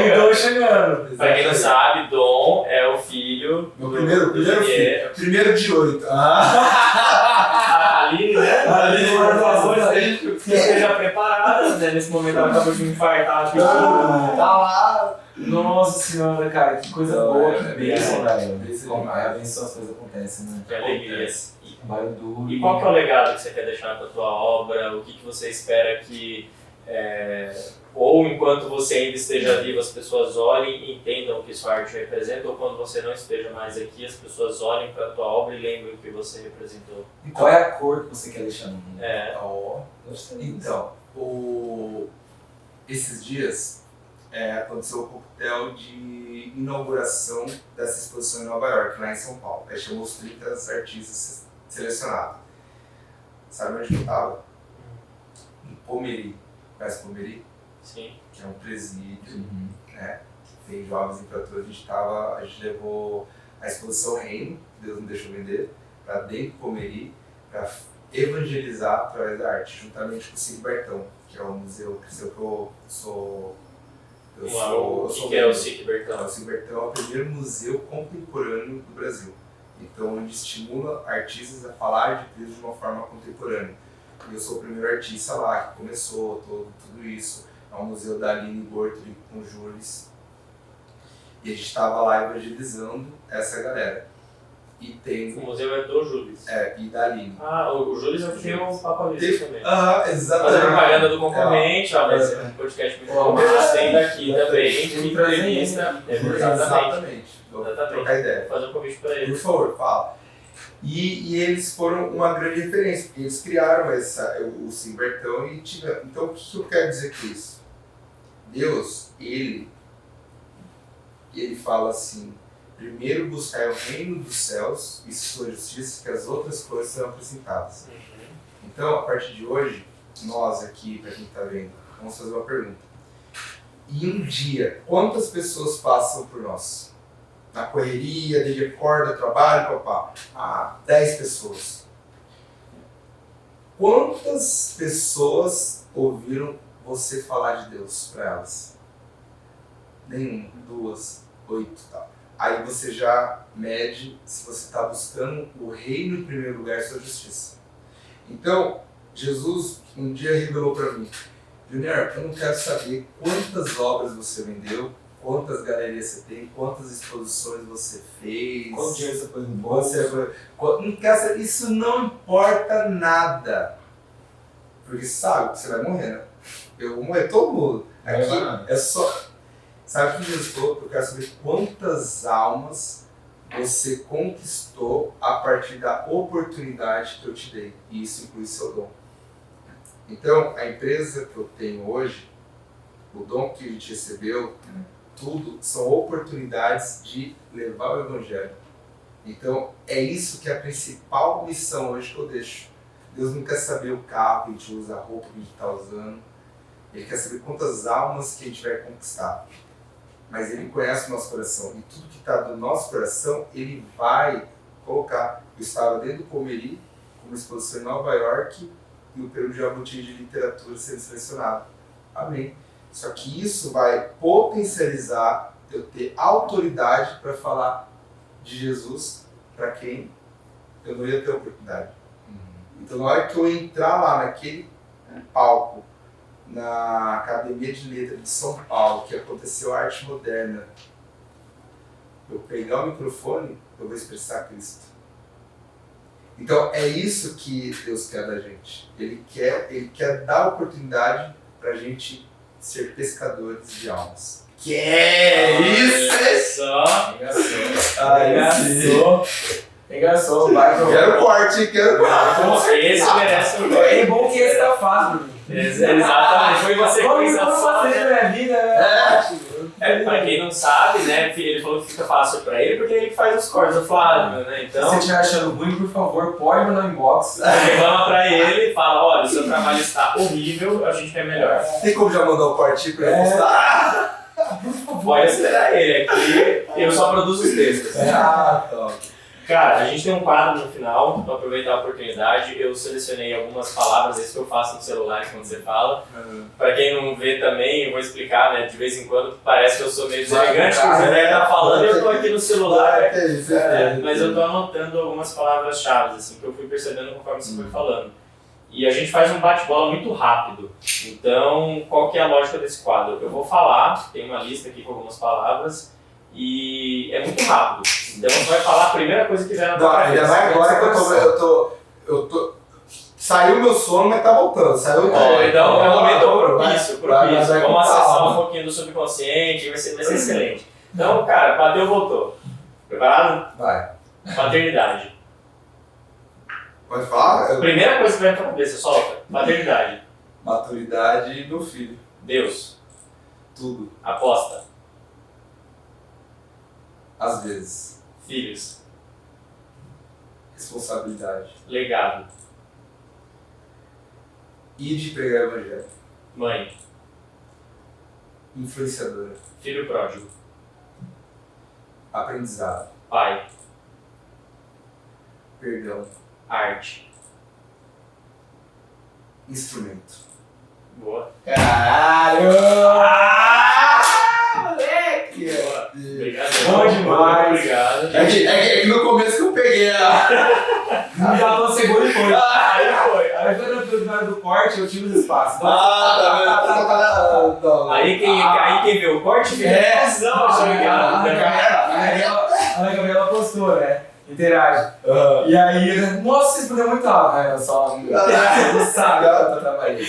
E Dom chegando. Pra quem não sabe, Dom é o filho Meu do primeiro Xavier. filho. Primeiro de 8. A Aline, né? A Aline, por favor, por favor, esteja preparada, né? Nesse momento ela acabou de me infartar aqui. Tá lá. Nossa senhora, cara, que coisa boa, que bênção, velho. bênção. É a bênção, as coisas acontecem, né? Que alegria. Trabalho duro. E qual que é o legado que você quer deixar com a tua obra? O que você espera que, ou enquanto você ainda esteja vivo, as pessoas olhem e entendam o que sua arte representa, ou quando você não esteja mais aqui, as pessoas olhem para a tua obra e lembrem o que você representou? Qual é a cor que você quer deixar no mundo? Então, esses dias aconteceu o coquetel de inauguração dessa exposição em Nova York, lá em São Paulo. Aí chamou os 30 artistas selecionados. Sabe onde eu estava? Em Pomeri. Conhece Pomeri? Sim. Que é um presídio, né? Que tem jovens infratores. A gente levou a exposição Reino, que Deus não deixou vender, para dentro do Pomeri, para evangelizar através da arte, juntamente com o Cine Bertão, que é um museu que eu sou. O que é o Cine Bertão? O Cine Bertão é o primeiro museu contemporâneo do Brasil. Então, onde estimula artistas a falar de Deus de uma forma contemporânea. E eu sou o primeiro artista lá que começou tudo isso. É um museu da Aline Bortoli com o Jules. E a gente estava lá evangelizando essa galera. E tem... O museu é do Júlio. e da Aline. O Júlio é que tem o Papa Luiz também. Exatamente. Fazendo propaganda do concorrente, mas é um podcast muito bom. Mas tem daqui também, que entrevista. Exatamente. Vou Exatamente. trocar ideia. Vou fazer um convite para Por eles. favor, fala. E eles foram uma grande referência, porque eles criaram o Cine Bertão e tiveram. Então, o que eu quero dizer com isso? Deus, ele fala assim: primeiro buscar o reino dos céus e sua justiça, que as outras coisas serão acrescentadas. Então, a partir de hoje, nós aqui, para quem está vendo, vamos fazer uma pergunta. E um dia, quantas pessoas passam por nós? Na correria, desde acorda, trabalho, papá. 10 pessoas. Quantas pessoas ouviram você falar de Deus para elas? Nenhuma, 2, 8, tá. Aí você já mede se você está buscando o reino em primeiro lugar e sua justiça. Então, Jesus um dia revelou para mim: Junior, eu não quero saber quantas obras você vendeu, quantas galerias você tem, quantas exposições você fez. Quanto dinheiro você pôs no bolso? Não quero saber, isso não importa nada. Porque sabe que você vai morrer, né? Eu vou morrer, todo mundo. Aqui é só... Sabe o que Jesus falou? Eu quero saber quantas almas você conquistou a partir da oportunidade que eu te dei. E isso inclui seu dom. Então, a empresa que eu tenho hoje, o dom que a gente recebeu, tudo são oportunidades de levar o Evangelho. Então, é isso que é a principal missão hoje que eu deixo. Deus não quer saber o carro que a gente usa, a roupa que a gente está usando. Ele quer saber quantas almas que a gente vai conquistar. Mas Ele conhece o nosso coração. E tudo que está do nosso coração, Ele vai colocar. Eu estava dentro do Comeri, com uma exposição em Nova York, e o Prêmio Jabuti de Literatura sendo selecionado. Amém. Só que isso vai potencializar eu ter autoridade para falar de Jesus para quem eu não ia ter oportunidade. Então, na hora que eu entrar lá naquele palco, na Academia de Letras de São Paulo, que aconteceu Arte Moderna, eu pegar o microfone, eu vou expressar Cristo. Então, é isso que Deus quer da gente. Ele quer dar oportunidade para a gente ser pescadores de almas. Que é isso? Engraçou, vai pro... Quero corte, quero corte. Esse merece um É bom que esse tá fácil. Exatamente, foi uma sequência só. Minha vida, né? Pra quem não sabe, né, ele falou que fica fácil pra ele porque ele que faz os cortes do Flávio, né? Então, se você estiver achando ruim, por favor, pode mandar um inbox. reclama pra ele e fala: olha, o seu trabalho está horrível, a gente quer melhor. Tem como já mandar o corte pra ele postar? Pode acelerar ele aqui, eu só produzo os textos. Top. Cara, a gente tem um quadro no final, para aproveitar a oportunidade. Eu selecionei algumas palavras, isso que eu faço no celular quando você fala. Para quem não vê também, eu vou explicar, né? De vez em quando parece que eu sou meio deselegante, que o Zé tá falando e eu tô aqui no celular. Mas eu tô anotando algumas palavras-chave, assim, que eu fui percebendo conforme você foi falando. E a gente faz um bate-bola muito rápido. Então, qual que é a lógica desse quadro? Eu vou falar, tem uma lista aqui com algumas palavras, e é muito rápido. Então você vai falar a primeira coisa que vier na tua cabeça. Ainda mais agora que eu tô... Saiu meu sono, mas tá voltando. Então é um momento propício. Vamos acessar um pouquinho do subconsciente, vai ser excelente. Então, cara, bateu, voltou. Preparado? Vai. Paternidade. Pode falar? Primeira coisa que vem na tua cabeça, solta. Paternidade. Maturidade e meu filho. Deus. Tudo. Aposta. Às vezes. Filhos. Responsabilidade. Legado. E de pregar o evangelho. Mãe. Influenciadora. Filho pródigo. Aprendizado. Pai. Perdão. Arte. Instrumento. Boa. Caralho! Moleque! Boa. Obrigado. Bom demais. Muito obrigado. É que no começo que eu peguei Não dá uma segunda e foi. Aí foi. Aí foi na hora do corte, eu tive os espaços. tá vendo? Aí quem vê o corte fica confusão, tá ligado? A Gabriela postou, né? Interage. E aí, nossa, vocês puderam muito alto, né? Eu só não sabe que eu tô trabalhando.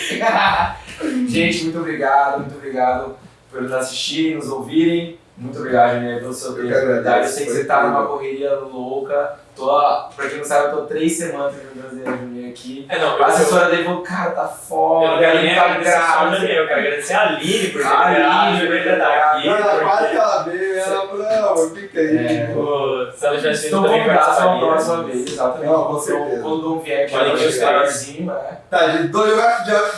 Gente, muito obrigado por nos assistirem, nos ouvirem. Muito obrigado, Juninho, pelo seu tempo. Eu sei que você tá numa correria louca. Pra quem não sabe, eu tô 3 semanas trazendo a Juninho aqui. A assessora dele falou, cara, tá foda. Eu não quero nem tá agradecer só a Juninho, eu quero agradecer a Aline por ter Aline, liberado aqui. Quase que ela veio, ela falou, não, fica aí. Se ela tivesse feito Estou também convidado a participaria. próxima vez, exatamente. Não, com certeza. Quando não vier aqui, Podem eu ter os chegarzinho, Tá, gente,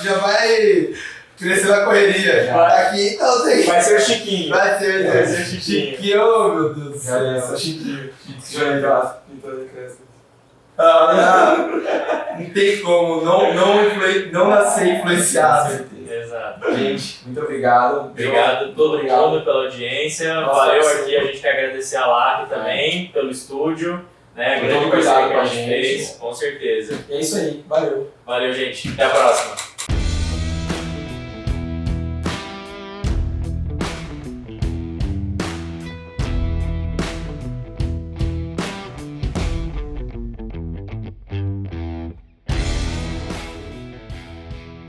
já vai Cresceu na correria. Vai. Aqui, então tem. Vai ser o Chiquinho. Vai ser, Vai ser o Chiquinho. Chiquinho, oh, meu Deus do céu. Galera, Chiquinho. Não tem como não nascer influenciado. Exato. Gente, muito obrigado. Obrigado a todo Obrigado. mundo pela audiência. Nossa, Valeu parceiro. aqui, a gente quer agradecer a LAC também pelo estúdio, né? Por Grande todo parceiro cuidado que com a a gente gente. fez, com certeza. E é isso aí. Valeu. Valeu, gente. Até a próxima.